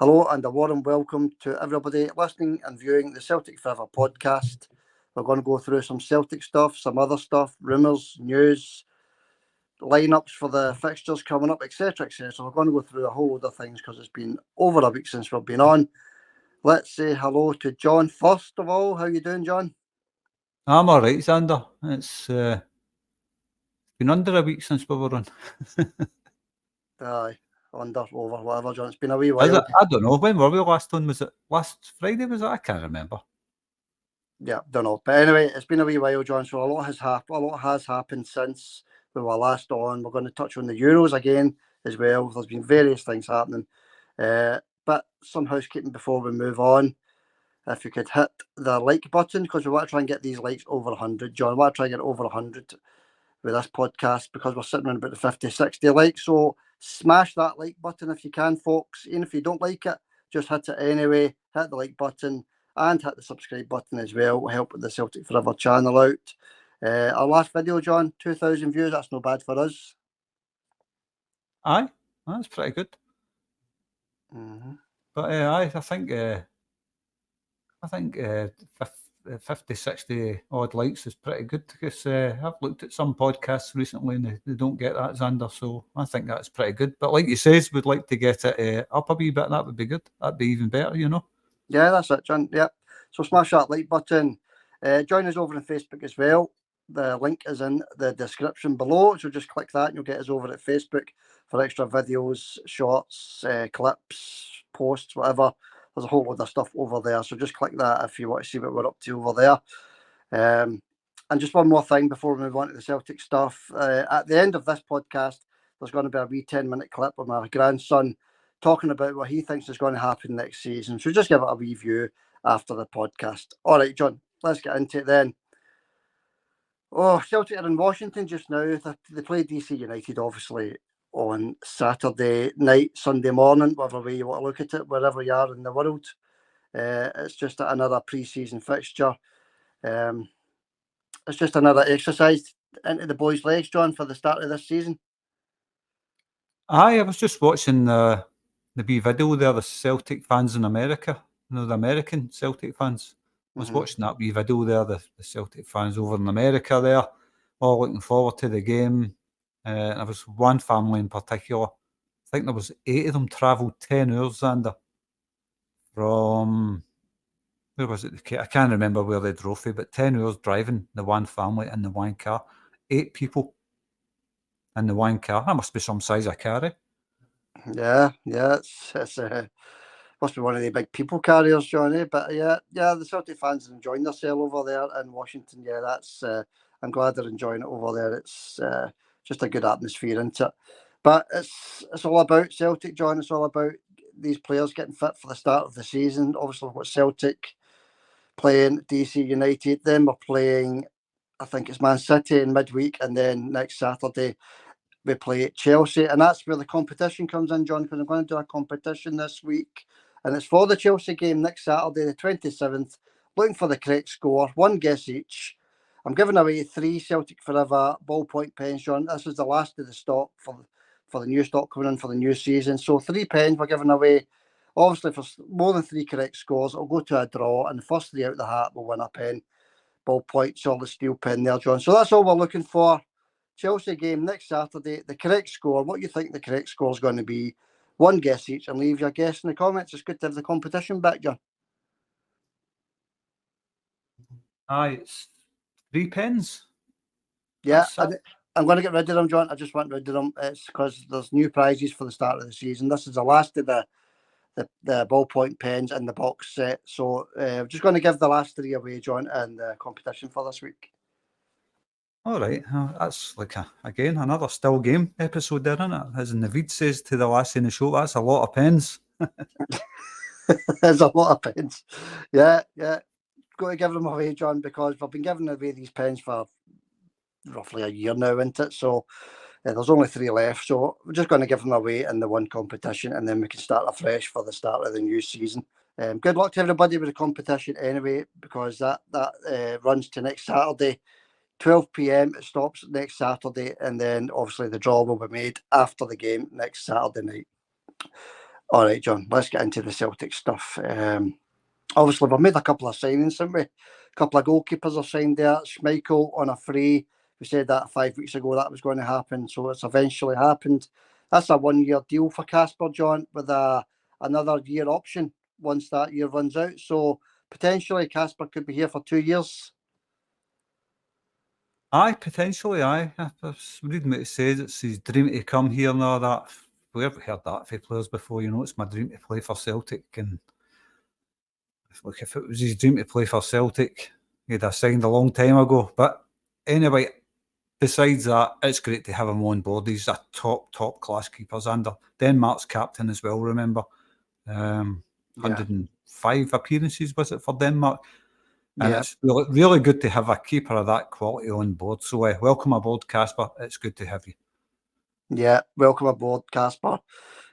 Hello and a warm welcome to everybody listening and viewing the Celtic Forever podcast. We're going to go through some Celtic stuff, some other stuff, rumours, news, lineups for the fixtures coming up, etc., etc. We're going to go through a whole load of things because it's been over a week since we've been on. Let's say hello to John first of all. How you doing, John? I'm all right, Zander. It's been under a week since we were on. Aye, under, over, whatever, John. It's been a wee while. I don't know. When were we last on? Was it last Friday? Was it? I can't remember. Yeah, don't know. But anyway, it's been a wee while, John. So a lot has happened since we were last on. We're going to touch on the Euros again as well. There's been various things happening. But some housekeeping before we move on. If you could hit the like button, because we want to try and get these likes over 100, John. We want to try and get over 100 with this podcast because we're sitting on about the 50, 60 likes. So smash that like button if you can, folks. Even if you don't like it, just hit it anyway. Hit the like button and hit the subscribe button as well. It will help with the Celtic Forever channel out. Our last video, John, 2,000 views. That's not bad for us. Aye, that's pretty good. Mm-hmm. But I think 50, 60 odd likes is pretty good because I've looked at some podcasts recently and they don't get that, Zander. So I think that's pretty good. But like you says, we'd like to get it up a wee bit. That would be good. That'd be even better, you know. Yeah, that's it, John. Yep. So smash that like button. Join us over on Facebook as well. The link is in the description below. So just click that and you'll get us over at Facebook for extra videos, shorts, clips, posts, whatever. There's a whole load of stuff over there. So just click that if you want to see what we're up to over there. And just one more thing before we move on to the Celtic stuff. At the end of this podcast, there's going to be a wee 10-minute clip of my grandson talking about what he thinks is going to happen next season. So just give it a wee view after the podcast. All right, John, let's get into it then. Oh, Celtic are in Washington just now. They play DC United, obviously, on Saturday night, Sunday morning, whatever way you want to look at it, wherever you are in the world. It's just another pre-season fixture. It's just another exercise into the boys' legs, John, for the start of this season. Aye, I was just watching the wee video there, the Celtic fans in America, the American Celtic fans. I was watching that wee video there, the Celtic fans over in America there, all looking forward to the game. And there was one family in particular, I think there was 8 of them travelled 10 hours, Zander, from, where was it? I can't remember where they drove to, but 10 hours driving, the one family in the one car, 8 people in the one car. That must be some size of car, eh? Yeah, it's must be one of the big people carriers, Johnny. But yeah, the Celtic fans are enjoying themselves over there in Washington. Yeah, that's I'm glad they're enjoying it over there. It's just a good atmosphere, isn't it? But it's all about Celtic, John. It's all about these players getting fit for the start of the season. Obviously, we've got Celtic playing DC United. Then we're playing, I think it's Man City in midweek, and then next Saturday we play Chelsea, and that's where the competition comes in, John, because I'm going to do a competition this week, and it's for the Chelsea game next Saturday, the 27th, looking for the correct score, one guess each. I'm giving away 3 Celtic Forever ballpoint pens, John. This is the last of the stock for the new stock coming in for the new season. So 3 pens we're giving away. Obviously, for more than 3 correct scores, it'll go to a draw, and the first 3 out of the hat will win a pen. Ballpoint, solid steel pen there, John. So that's all we're looking for. Chelsea game next Saturday. The correct score, what you think the correct score is going to be. One guess each, and leave your guess in the comments. It's good to have the competition back, John. Aye, it's 3 pens. Yeah, I'm going to get rid of them, John. I just want rid of them. It's because there's new prizes for the start of the season. This is the last of the ballpoint pens in the box set. So we're just going to give the last 3 away, John, in the competition for this week. All right, that's like again another still game episode there, isn't it? As Naveed says to the last in the show, that's a lot of pens. There's a lot of pens. Yeah. Got to give them away, John, because we've been giving away these pens for roughly a year now, isn't it? So there's only 3 left. So we're just going to give them away in the one competition, and then we can start afresh for the start of the new season. Good luck to everybody with the competition anyway, because that runs to next Saturday. 12 p.m. it stops next Saturday, and then obviously the draw will be made after the game next Saturday night. All right, John, let's get into the Celtic stuff. Obviously, we've made a couple of signings, haven't we? A couple of goalkeepers are signed there. Schmeichel on a free. We said that 5 weeks ago that was going to happen, so it's eventually happened. That's a 1-year deal for Casper, John, with another year option once that year runs out. So potentially Casper could be here for 2 years. Aye, potentially, aye. I was reading what he says, it's his dream to come here and all that. We've heard that from players before, it's my dream to play for Celtic. And look, if it was his dream to play for Celtic, he'd have signed a long time ago. But anyway, besides that, it's great to have him on board. He's a top class keeper. Zander, Denmark's captain as well, remember. 105 appearances, was it, for Denmark? And it's really good to have a keeper of that quality on board. So welcome aboard, Casper. It's good to have you. Yeah, welcome aboard, Casper.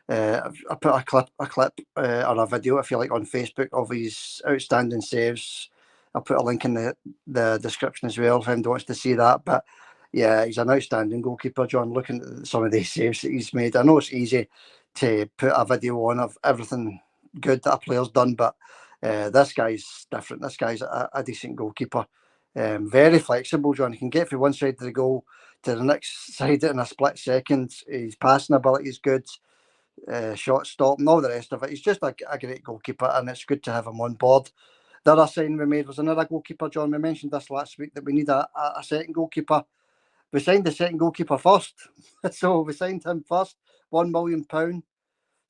I put a clip or a video, if you like, on Facebook of his outstanding saves. I'll put a link in the description as well if anyone wants to see that. But yeah, he's an outstanding goalkeeper, John. Looking at some of these saves that he's made, I know it's easy to put a video on of everything good that a player's done, but this guy's different. This guy's a decent goalkeeper. Very flexible, John. He can get from one side of the goal to the next side in a split second. His passing ability is good. Shot stop and all the rest of it. He's just a great goalkeeper, and it's good to have him on board. The other signing we made was another goalkeeper, John. We mentioned this last week that we need a second goalkeeper. We signed the second goalkeeper first. So we signed him first, £1 million.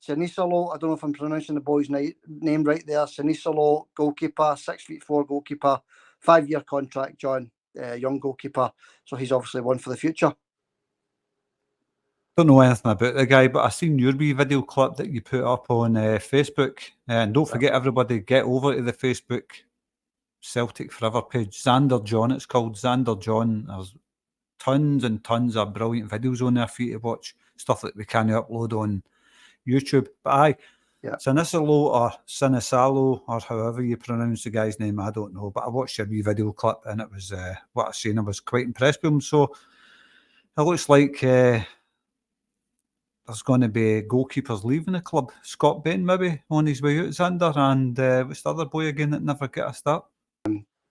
Sinisalo, I don't know if I'm pronouncing the boy's name right there. Sinisalo, goalkeeper, 6'4" goalkeeper, 5-year contract, John, young goalkeeper. So he's obviously one for the future. Don't know anything about the guy, but I seen your wee video clip that you put up on Facebook. And don't forget, everybody, get over to the Facebook Celtic Forever page. Zander John, it's called Zander John. There's tons and tons of brilliant videos on there for you to watch. Stuff that we can upload on YouTube. But aye, Sinisalo or Sinisalo, or however you pronounce the guy's name, I don't know. But I watched your wee video clip, and it was what I seen. I was quite impressed with him. So it looks like there's going to be goalkeepers leaving the club. Scott Bain maybe on his way out, Zander, and what's the other boy again that never got a start?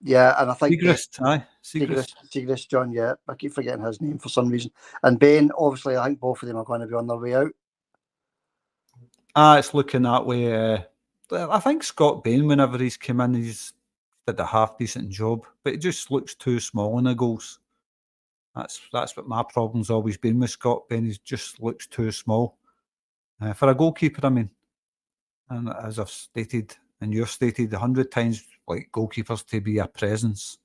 Yeah, and I think Segrist, John. Yeah, I keep forgetting his name for some reason. And Bain, obviously, I think both of them are going to be on their way out. It's looking that way. I think Scott Bain, whenever he's come in, he's did a half decent job, but it just looks too small in the goals. That's what my problem's always been with Scott Bain. He just looks too small for a goalkeeper. I mean, and as I've stated and you've stated 100 times, like goalkeepers to be a presence,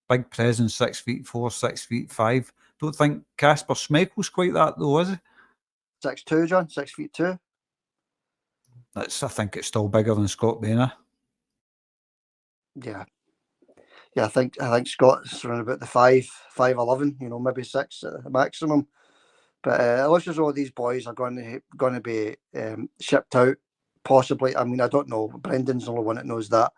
big presence, 6'4", 6'5". Don't think Kasper Schmeichel's quite that though, is he? 6'2", John, 6'2". I think it's still bigger than Scott Bain. Yeah, I think Scott's around about the 5'11", maybe 6 at the maximum. But it looks as though these boys are going to be shipped out, possibly. I mean, I don't know. Brendan's the only one that knows that.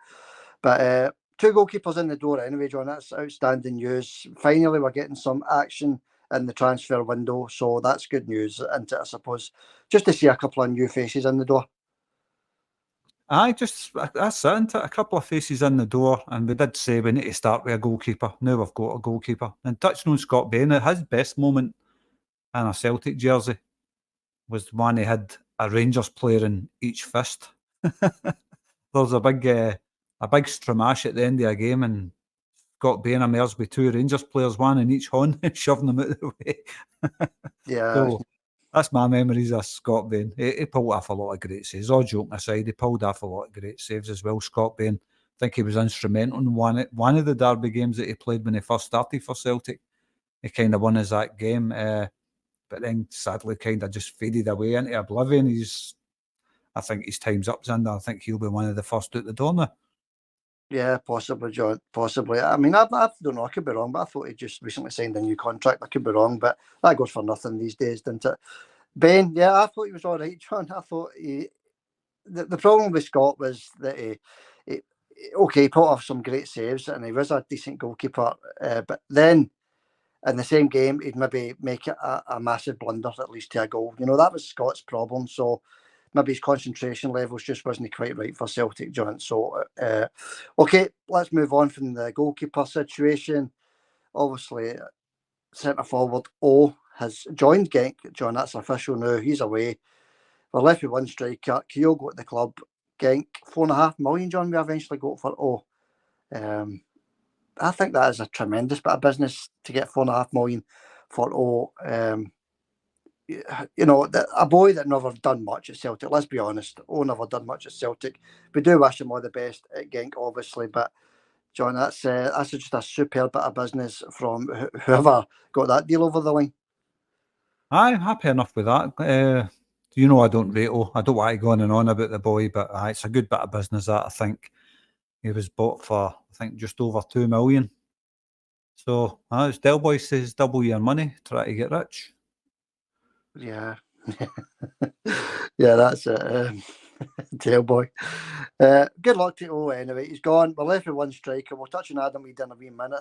But 2 goalkeepers in the door anyway, John. That's outstanding news. Finally, we're getting some action in the transfer window, so that's good news, isn't it, I suppose? Just to see a couple of new faces in the door. That's it, a couple of faces in the door, and we did say we need to start with a goalkeeper. Now we've got a goalkeeper. And touching on Scott Bain, his best moment in a Celtic jersey was when he had a Rangers player in each fist. There's a big stramash at the end of a game, and Scott Bain emerged with 2 Rangers players, one in each horn, shoving them out of the way. Yeah. So, that's my memories of Scott Bain. He pulled off a lot of great saves. All joking aside, he pulled off a lot of great saves as well, Scott Bain. I think he was instrumental in one of the derby games that he played when he first started for Celtic. He kind of won us that game, but then sadly kind of just faded away into oblivion. I think his time's up, Zander. I think he'll be one of the first out the door now. Yeah, possibly, John. Possibly. I mean, I don't know. I could be wrong, but I thought he just recently signed a new contract. I could be wrong, but that goes for nothing these days, doesn't it? Bain, yeah, I thought he was all right, John. I thought the problem with Scott was that he put off some great saves and he was a decent goalkeeper, but then in the same game he'd maybe make it a massive blunder that leads to a goal. That was Scott's problem. So maybe his concentration levels just wasn't quite right for Celtic, John. So, okay, let's move on from the goalkeeper situation. Obviously, centre forward O has joined Genk, John. That's official now. He's away. We're left with one striker. Kyogo at the club. Genk, $4.5 million, John, we eventually got for O. I think that is a tremendous bit of business to get $4.5 million for O. You know, a boy that never done much at Celtic. Let's be honest, O never done much at Celtic. We do wish him all the best at Genk, obviously, but John, that's just a superb bit of business from whoever got that deal over the line. I'm happy enough with that. You know, I don't rate O. I don't want to go on and on about the boy, but it's a good bit of business that I think. He was bought for, I think, just over $2 million. So, as Del Boy says, double your money, try to get rich. Yeah. Yeah, that's it. Del Boy. Good luck to O anyway. He's gone. We're left with one striker. We'll touch on Adam Weed in a wee minute.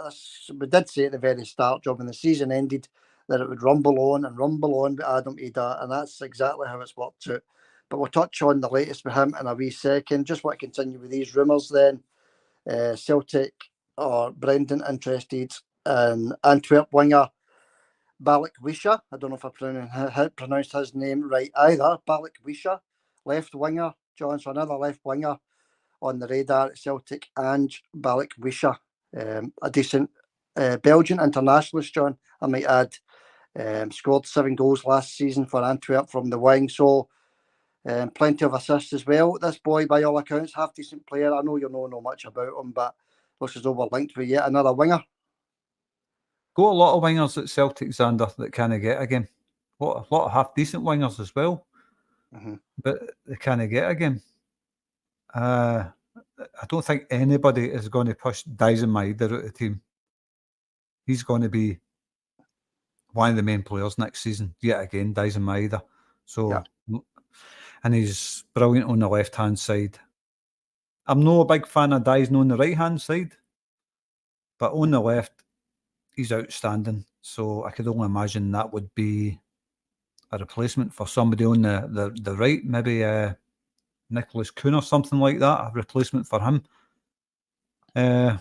We did say at the very start, John, when the season ended, that it would rumble on with Adam Ida, and that's exactly how it's worked out. But we'll touch on the latest with him in a wee second. Just want to continue with these rumours then. Celtic or Brendan interested in Antwerp winger Balikwisha. I don't know if I pronounced his name right either. Balikwisha, left winger. John, so another left winger on the radar at Celtic, Ange Balikwisha. A decent Belgian internationalist, John, I might add. Scored 7 goals last season for Antwerp from the wing, so plenty of assists as well. This boy, by all accounts, half decent player. I know you don't know much about him, but looks as though we're linked with yet another winger. Got a lot of wingers at Celtic, Zander, that can't get a game. A lot of half decent wingers as well, but they can't get a game. I don't think anybody is going to push Dyson Maeda out of the team. He's going to be one of the main players next season, yet again, Dyson Maeda. So, and he's brilliant on the left-hand side. I'm not a big fan of Dyson on the right-hand side, but on the left, he's outstanding. So I could only imagine that would be a replacement for somebody on the right, maybe Nicholas Kuhn or something like that, a replacement for him. I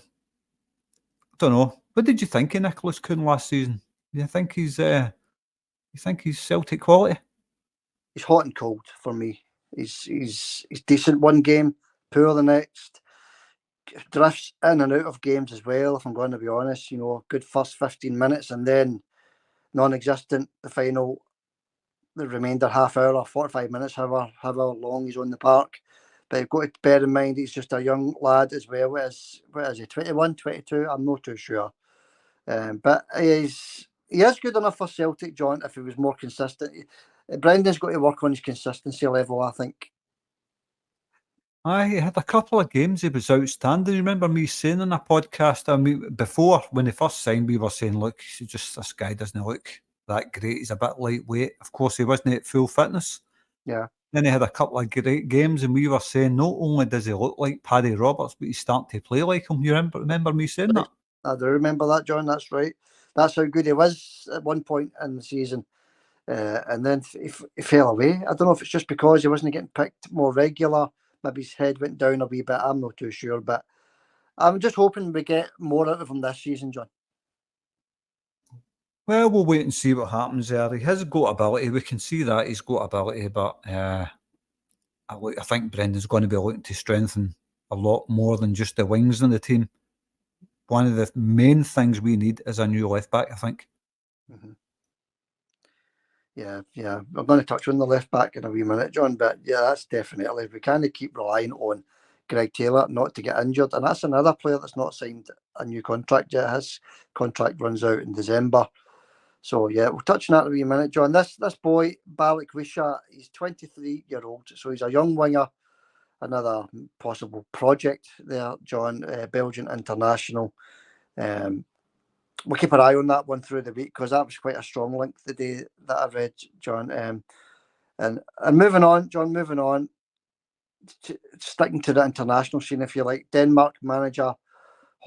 don't know. What did you think of Nicholas Kuhn last season? Do you think he's Celtic quality? He's hot and cold for me. He's decent one game, poor the next. Drifts in and out of games as well, if I'm going to be honest. You know, good first 15 minutes and then non-existent the remainder half hour, 45 minutes, however long he's on the park. But you've got to bear in mind he's just a young lad as well. What is he, 21, 22? I'm not too sure. But he is good enough for Celtic, John, if he was more consistent. Brendan's got to work on his consistency level, I think. He had a couple of games he was outstanding. You remember me saying in a podcast, before, when he first signed, we were saying, look, this guy doesn't look that great. He's a bit lightweight. Of course, he wasn't at full fitness. Yeah. Then he had a couple of great games, and we were saying, not only does he look like Paddy Roberts, but he's starting to play like him. You remember me saying that? I do remember that, John. That's right. That's how good he was at one point in the season. And then he fell away. I don't know if it's just because he wasn't getting picked more regular. Maybe his head went down a wee bit. I'm not too sure. But I'm just hoping we get more out of him this season, John. Well, we'll wait and see what happens there. He has got ability. We can see that he's got ability. But I think Brendan's going to be looking to strengthen a lot more than just the wings in the team. One of the main things we need is a new left back, I think. Mm-hmm. Yeah. We're going to touch on the left back in a wee minute, John. But yeah, that's definitely. We can't keep relying on Greg Taylor not to get injured. And that's another player that's not signed a new contract yet. His contract runs out in December. So yeah, we'll touch on that in a wee minute, John. This boy, Balikwisha, he's 23-year-old. So he's a young winger. Another possible project there, John, Belgian international. We'll keep an eye on that one through the week because that was quite a strong link the day that I read, John. And moving on, John, sticking to the international scene, if you like. Denmark manager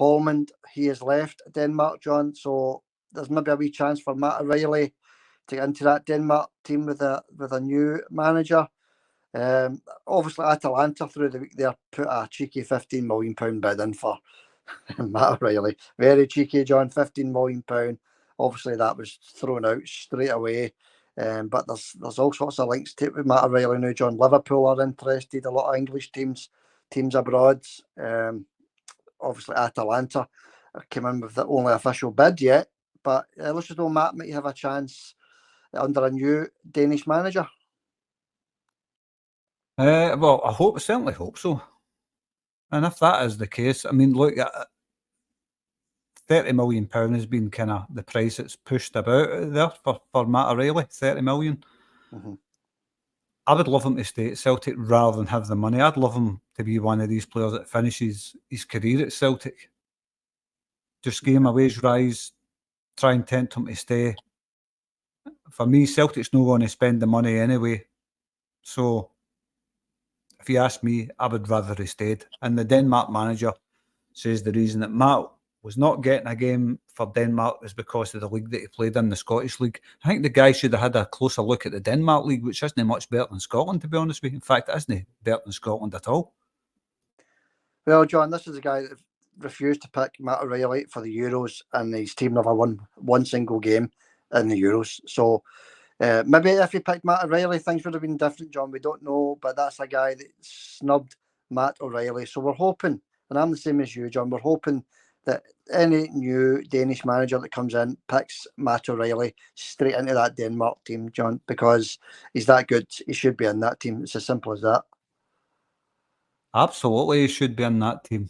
Holmand, he has left Denmark, John. So there's maybe a wee chance for Matt O'Reilly to get into that Denmark team with a new manager. Obviously, Atalanta through the week there put a cheeky £15 million bid in for Matt O'Reilly. Very cheeky, John. £15 million. Obviously, that was thrown out straight away. But there's all sorts of links to it with Matt O'Reilly now, John. Liverpool are interested. A lot of English teams abroad. Obviously, Atalanta came in with the only official bid yet. But let's just know Matt might have a chance under a new Danish manager. Well, I certainly hope so. And if that is the case, I mean, look, £30 million has been kind of the price that's pushed about there for Matt O'Reilly, £30 million. Mm-hmm. I would love him to stay at Celtic rather than have the money. I'd love him to be one of these players that finishes his career at Celtic. Just give him a wage rise, try and tempt him to stay. For me, Celtic's not going to spend the money anyway. So, if you ask me, I would rather he stayed. And the Denmark manager says the reason that Matt was not getting a game for Denmark is because of the league that he played in, the Scottish League. I think the guy should have had a closer look at the Denmark League, which isn't much better than Scotland, to be honest with you. In fact, it isn't better than Scotland at all. Well, John, this is a guy that refused to pick Matt O'Reilly for the Euros, and his team never won one single game in the Euros. So maybe if he picked Matt O'Reilly, things would have been different, John. We don't know, but that's a guy that snubbed Matt O'Reilly. So we're hoping, and I'm the same as you, John, we're hoping that any new Danish manager that comes in picks Matt O'Reilly straight into that Denmark team, John, because he's that good. He should be in that team. It's as simple as that. Absolutely, he should be in that team.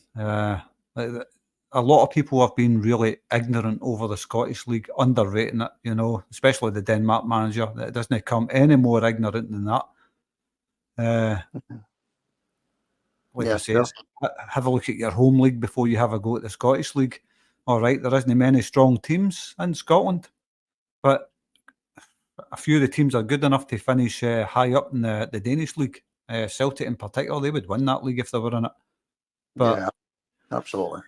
A lot of people have been really ignorant over the Scottish League, underrating it, especially the Denmark manager. It doesn't come any more ignorant than that. Like I say, have a look at your home league before you have a go at the Scottish League. All right, there isn't many strong teams in Scotland, but a few of the teams are good enough to finish high up in the Danish League. Celtic in particular, they would win that league if they were in it. But yeah, absolutely.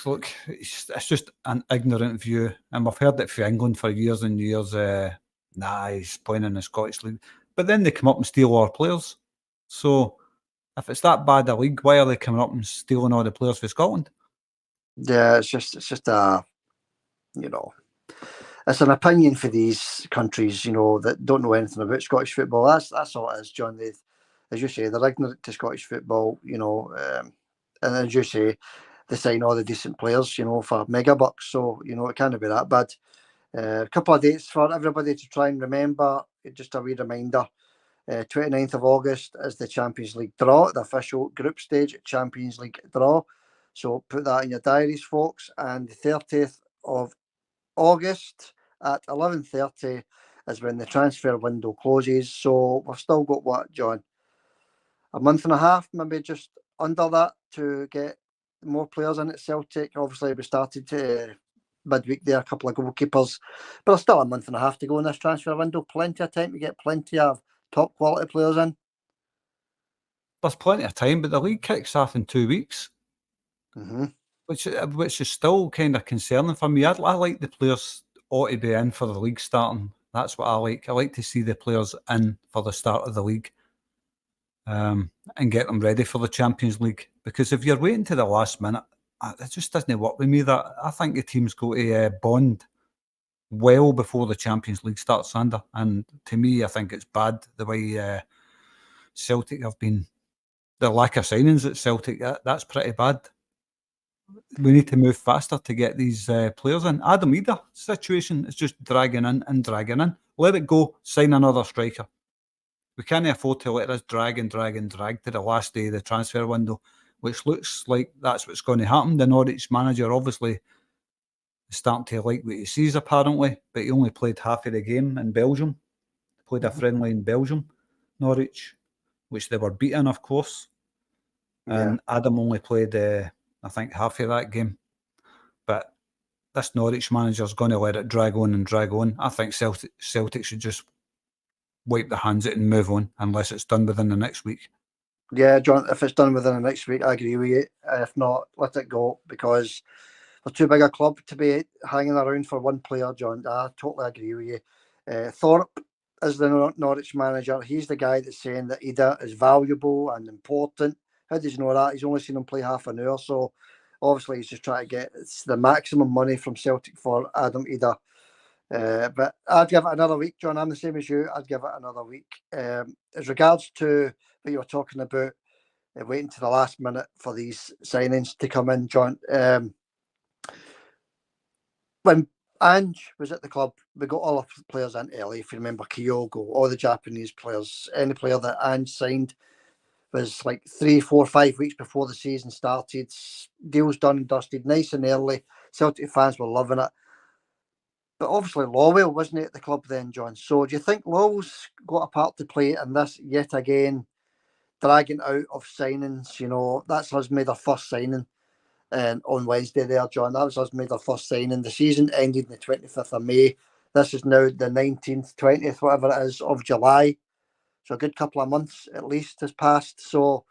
Look, it's just an ignorant view, and we've heard it for England for years and years. He's playing in the Scottish League, but then they come up and steal our players. So, if it's that bad a league, why are they coming up and stealing all the players for Scotland? Yeah, it's just a, it's an opinion for these countries, that don't know anything about Scottish football. That's all it is, John. As you say, they're ignorant to Scottish football, and as you say, they sign all the decent players, for mega bucks. So, it can't be that bad. A couple of dates for everybody to try and remember. Just a wee reminder. 29th of August is the Champions League draw, the official group stage Champions League draw. So put that in your diaries, folks. And the 30th of August at 11:30 is when the transfer window closes. So we've still got what, John? A month and a half, maybe just under that, to get more players in at Celtic. Obviously, we started midweek there, a couple of goalkeepers, but there's still a month and a half to go in this transfer window. Plenty of time to get plenty of top quality players in. There's plenty of time, but the league kicks off in 2 weeks, which is still kind of concerning for me. I like the players ought to be in for the league starting. That's what I like. I like to see the players in for the start of the league. And get them ready for the Champions League. Because if you're waiting to the last minute, it just doesn't work with me. That I think the teams go to bond well before the Champions League starts, Zander. And to me, I think it's bad the way Celtic have been. The lack of signings at Celtic, that's pretty bad. We need to move faster to get these players in. Adam Eder situation is just dragging in and dragging in. Let it go, sign another striker. We can't afford to let us drag to the last day of the transfer window, which looks like that's what's going to happen. The Norwich manager obviously is starting to like what he sees, apparently, but he only played half of the game in Belgium. Played a friendly in Belgium, Norwich, which they were beaten, of course. And Adam only played, I think, half of that game. But this Norwich manager is going to let it drag on and drag on. I think Celtic should just wipe their hands at it and move on unless it's done within the next week. Yeah, John, if it's done within the next week, I agree with you. If not, let it go, because they're too big a club to be hanging around for one player, John. I totally agree with you. Thorpe, as the Norwich manager, he's the guy that's saying that Ida is valuable and important. How does he know that? He's only seen him play half an hour, so obviously he's just trying to get the maximum money from Celtic for Adam Ida. But I'd give it another week, John. I'm the same as you. I'd give it another week. As regards to what you were talking about, waiting to the last minute for these signings to come in, John. When Ange was at the club, we got all the players in early. If you remember, Kyogo, all the Japanese players, any player that Ange signed was like 3, 4, 5 weeks before the season started. Deals done and dusted, nice and early. Celtic fans were loving it. But obviously Lawwell wasn't at the club then, John. So do you think Lawwell's got a part to play in this yet again, dragging out of signings? You know, that's us made our first signing on Wednesday there, John. That was us made our first signing. The season ended on the 25th of May. This is now the 19th, 20th, whatever it is, of July. So a good couple of months at least has passed. So,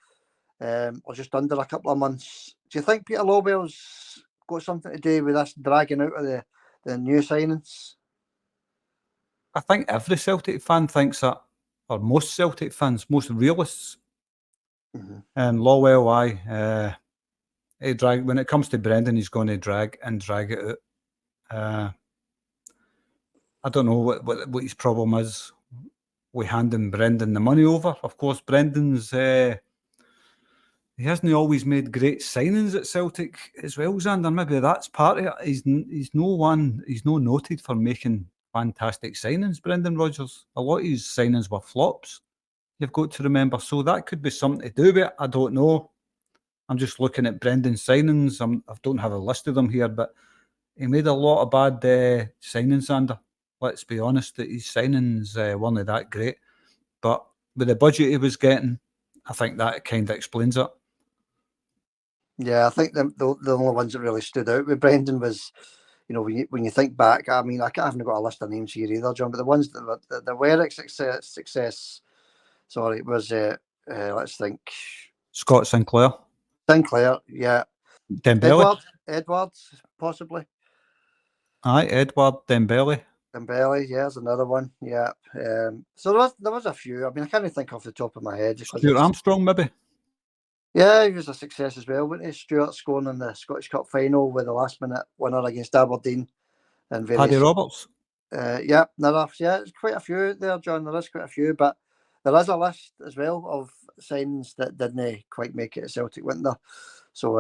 or just under a couple of months. Do you think Peter Lawwell's got something to do with this dragging out of the new signings? I think every Celtic fan thinks that, or most Celtic fans, most realists. And Lawwell, he when it comes to Brendan, he's going to drag it out. I don't know what his problem is with handing Brendan the money over. Of course, Brendan's he hasn't always made great signings at Celtic as well, Zander. Maybe that's part of it. He's no noted for making fantastic signings, Brendan Rodgers. A lot of his signings were flops, you've got to remember. So that could be something to do with it. I don't know. I'm just looking at Brendan's signings. I don't have a list of them here, but he made a lot of bad signings, Zander. Let's be honest, that his signings weren't that great. But with the budget he was getting, I think that kind of explains it. Yeah, I think the only ones that really stood out with Brendan was, you know, when you think back, I mean, I haven't got a list of names here either, John, but the ones that were a success, sorry, it was, let's think. Scott Sinclair. Sinclair, yeah. Dembele. Edwards, possibly. Aye, Edward Dembele. Dembele, yeah, there's another one, yeah. So there was a few. I mean, I can't even think off the top of my head. Stuart Armstrong, maybe? Yeah, he was a success as well, wasn't he? Stuart scoring in the Scottish Cup final with a last-minute winner against Aberdeen. And Paddy Roberts. Yeah, there's quite a few there, John. There is quite a few, but there is a list as well of signings that didn't quite make it at Celtic, weren't there? So,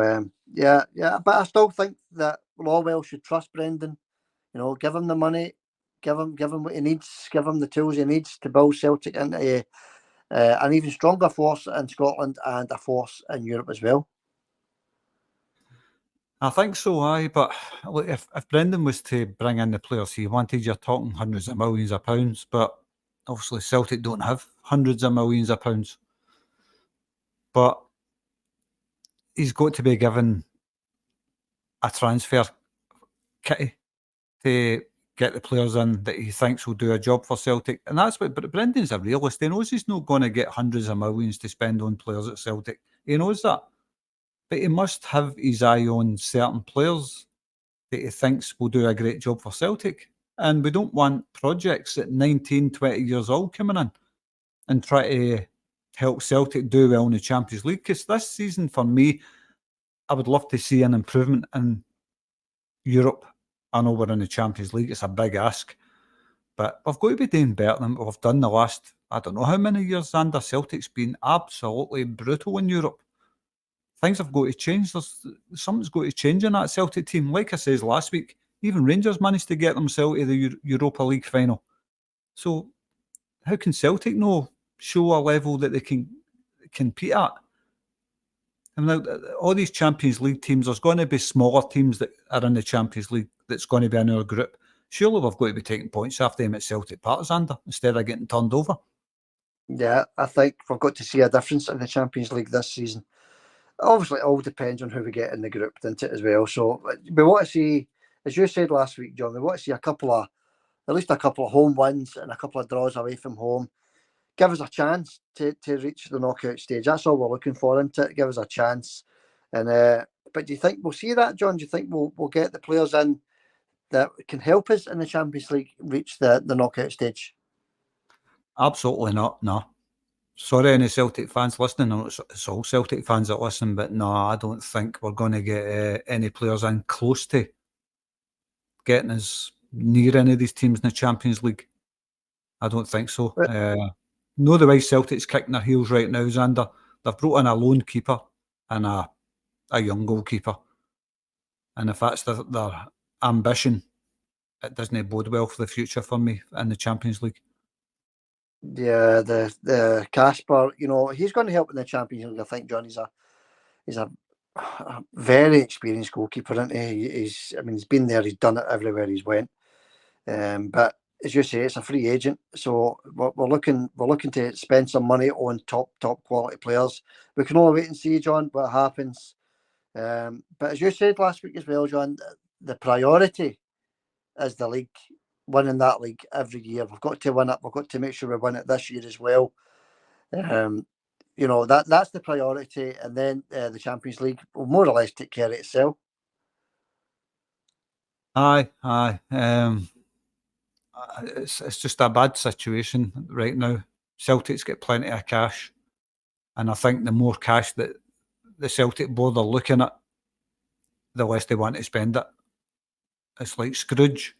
yeah. But I still think that Lawwell should trust Brendan. You know, give him the money, give him what he needs, give him the tools he needs to build Celtic into an even stronger force in Scotland and a force in Europe as well. I think so, aye. But look, if Brendan was to bring in the players he wanted, you're talking hundreds of millions of pounds. But obviously Celtic don't have hundreds of millions of pounds. But he's got to be given a transfer kitty to get the players in that he thinks will do a job for Celtic. And that's what, but Brendan's a realist. He knows he's not going to get hundreds of millions to spend on players at Celtic. He knows that. But he must have his eye on certain players that he thinks will do a great job for Celtic. And we don't want projects at 19, 20 years old coming in and try to help Celtic do well in the Champions League. Because this season, for me, I would love to see an improvement in Europe. I know we're in the Champions League. It's a big ask. But we've got to be doing better than we've done the last, I don't know how many years, Zander. Celtic's been absolutely brutal in Europe. Things have got to change. Something's got to change in that Celtic team. Like I says last week, even Rangers managed to get themselves to the Europa League final. So how can Celtic show a level that they can compete at? And now, all these Champions League teams, there's going to be smaller teams that are in the Champions League that's going to be in our group. Surely we've got to be taking points after them at Celtic Park, Zander, instead of getting turned over. Yeah, I think we've got to see a difference in the Champions League this season. Obviously, it all depends on who we get in the group, doesn't it, as well? So we want to see, as you said last week, John, we want to see at least a couple of home wins and a couple of draws away from home. Give us a chance to reach the knockout stage. That's all we're looking for, isn't it? Give us a chance. And but do you think we'll see that, John? Do you think we'll get the players in that can help us in the Champions League reach the knockout stage? Absolutely not. No. Sorry, any Celtic fans listening. It's all Celtic fans that listen, but no, I don't think we're going to get any players in close to getting us near any of these teams in the Champions League. I don't think so. No, the way Celtic's kicking their heels right now, Zander. They've brought in a lone keeper and a young goalkeeper. And if that's their ambition, it doesn't bode well for the future for me in the Champions League. Yeah, the Casper, he's going to help in the Champions League. I think, John, he's a very experienced goalkeeper, isn't he? He's been there, he's done it everywhere he's went. But as you say, it's a free agent, so we're looking to spend some money on top quality players. We can only wait and see, John, what happens. But as you said last week as well, John, the priority is the league, winning that league every year. We've got to win it. We've got to make sure we win it this year as well. That's the priority, and then the Champions League will more or less take care of itself. Aye. It's just a bad situation right now. Celtic's got plenty of cash, and I think the more cash that the Celtic board are looking at, the less they want to spend it. It's like Scrooge,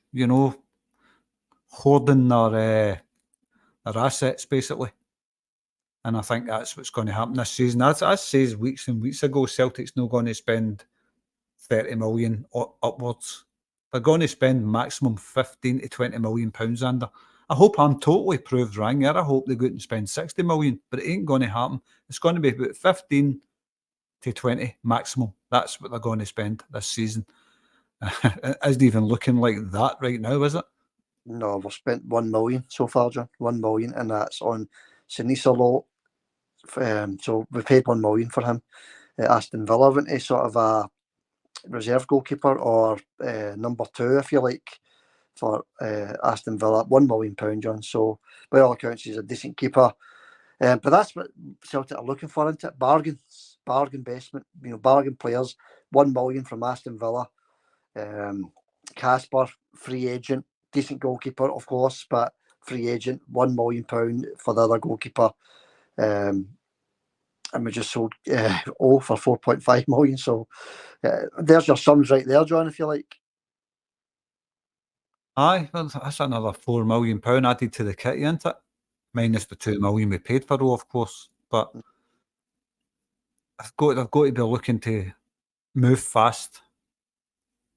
hoarding their assets basically. And I think that's what's going to happen this season. As I said weeks and weeks ago, Celtic's not going to spend 30 million upwards. They're going to spend maximum 15 to 20 million pounds under. I hope I'm totally proved wrong here. I hope they go out and spend 60 million, but it ain't going to happen. It's going to be about 15 to 20 maximum. That's what they're going to spend this season. It isn't even looking like that right now, is it? No, we've spent 1 million so far, John. 1 million, and that's on Sinisalo. So we paid 1 million for him. Aston Villa went to sort of a reserve goalkeeper or number 2, if you like, for Aston Villa. £1 million, John. So by all accounts, he's a decent keeper. But that's what Celtic are looking for, isn't it? Bargains, bargain investment, bargain players. 1 million from Aston Villa. Casper, free agent, decent goalkeeper, of course, but free agent, £1 million for the other goalkeeper. And we just sold O for 4.5 million. So there's your sums right there, John, if you like. Aye, well, that's another £4 million added to the kitty, isn't it? Minus the 2 million we paid for O, of course. But they've got to be looking to move fast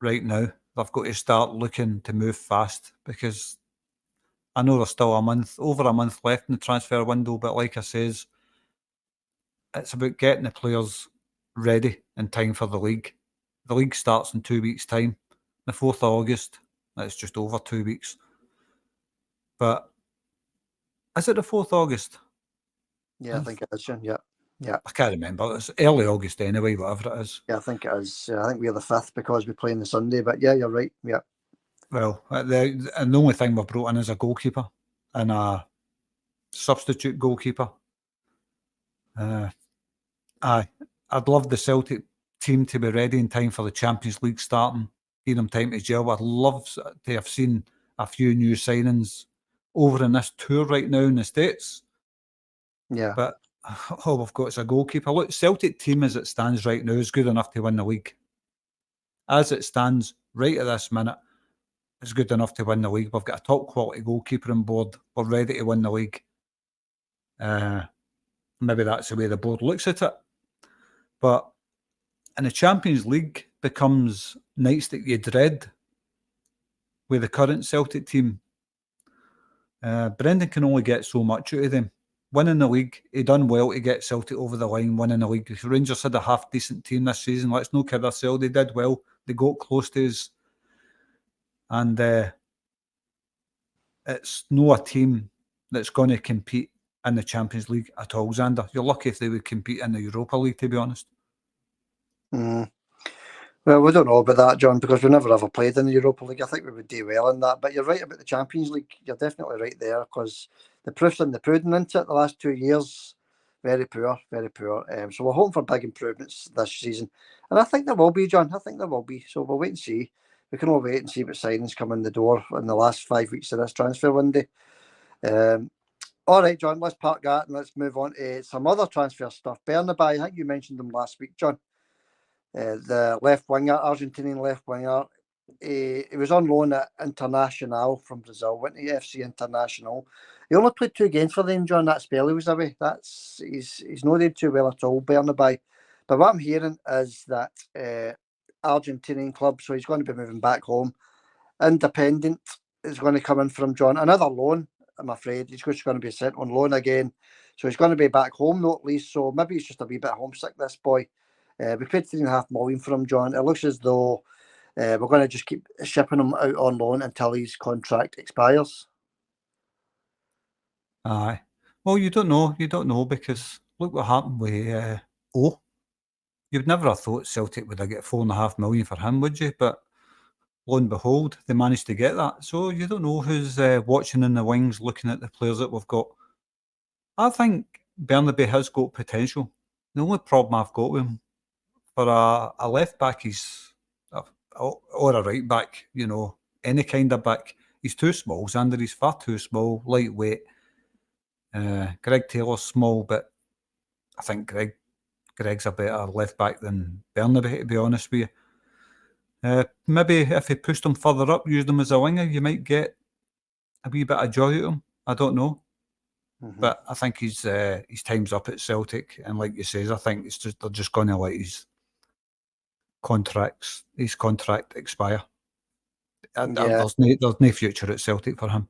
right now. They've got to start looking to move fast, because I know there's still over a month left in the transfer window, but like I says, it's about getting the players ready in time for the league. The league starts in 2 weeks' time, the 4th of August. That's just over 2 weeks. But is it the 4th of August? Yeah, I think it is, John. Yeah. I can't remember. It's early August anyway, whatever it is. Yeah, I think it is. I think we're the 5th because we play on the Sunday. But yeah, you're right. Yeah. Well, the only thing we've brought in is a goalkeeper and a substitute goalkeeper. I'd love the Celtic team to be ready in time for the Champions League starting. Give them time to gel. I'd love to have seen a few new signings over in this tour right now in the States. Yeah. But all we've got is a goalkeeper. Look, Celtic team as it stands right now is good enough to win the league. As it stands right at this minute, it's good enough to win the league. We've got a top quality goalkeeper on board. We're ready to win the league. Maybe that's the way the board looks at it. But in the Champions League becomes nights that you dread with the current Celtic team. Brendan can only get so much out of them. Winning the league, he done well to get Celtic over the line, winning the league. Rangers had a half-decent team this season. Let's no kid ourselves. They did well. They got close to us. And it's not a team that's going to compete in the Champions League at all, Zander. You're lucky if they would compete in the Europa League, to be honest. Well, we don't know about that, John, because we never ever played in the Europa League. I think we would do well in that. But you're right about the Champions League. You're definitely right there, because the proof's in the pudding, isn't it? The last 2 years, very poor, very poor. So we're hoping for big improvements this season. And I think there will be, John. I think there will be. So we'll wait and see. We can all wait and see what signings come in the door in the last 5 weeks of this transfer window. All right, John, let's park that and let's move on to some other transfer stuff. Bernabei, I think you mentioned them last week, John. The left winger, Argentinian left winger. He was on loan at Internacional from Brazil, went to FC International. He only played 2 games for them, John. That spell he was away. He's not did too well at all, Bernabei. But what I'm hearing is that Argentinian club, so he's going to be moving back home. Independent is going to come in from John. Another loan, I'm afraid. He's just going to be sent on loan again. So he's going to be back home, not least. So maybe he's just a wee bit homesick, this boy. We paid $3.5 million for him, John. It looks as though we're going to just keep shipping him out on loan until his contract expires. Aye. Well, you don't know. You don't know because look what happened with O. You'd never have thought Celtic would have get $4.5 million for him, would you? But lo and behold, they managed to get that. So you don't know who's watching in the wings, looking at the players that we've got. I think Bernabei has got potential. The only problem I've got with him, for a left back, or a right back, any kind of back, he's too small. Zander, he's far too small, lightweight. Greg Taylor's small, but I think Greg's a better left back than Bernabei, to be honest with you. Maybe if he pushed him further up, used him as a winger, you might get a wee bit of joy out of him. I don't know. Mm-hmm. But I think his time's up at Celtic, and like you says, I think they're just going to let his contract expire. There's no future at Celtic for him.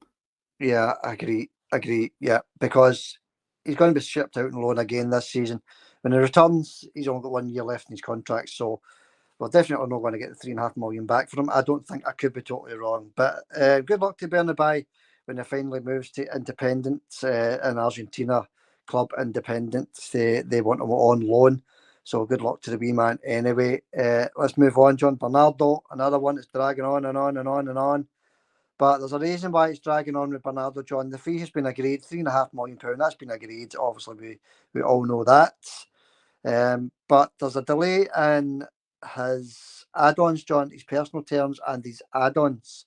Yeah, I agree. Yeah, because he's going to be shipped out on loan again this season. When he returns, he's only got 1 year left in his contract, so we're definitely not going to get the $3.5 million back from him. I don't think. I could be totally wrong, but good luck to Bernabei when he finally moves to Independent in Argentina. Club Independent, they want him on loan. So good luck to the wee man anyway. Let's move on. John Bernardo, another one that's dragging on and on and on and on. But there's a reason why it's dragging on with Bernardo, John. The fee has been agreed, £3.5 million. That's been agreed. Obviously, we all know that. But there's a delay in his add-ons, John, his personal terms and his add-ons.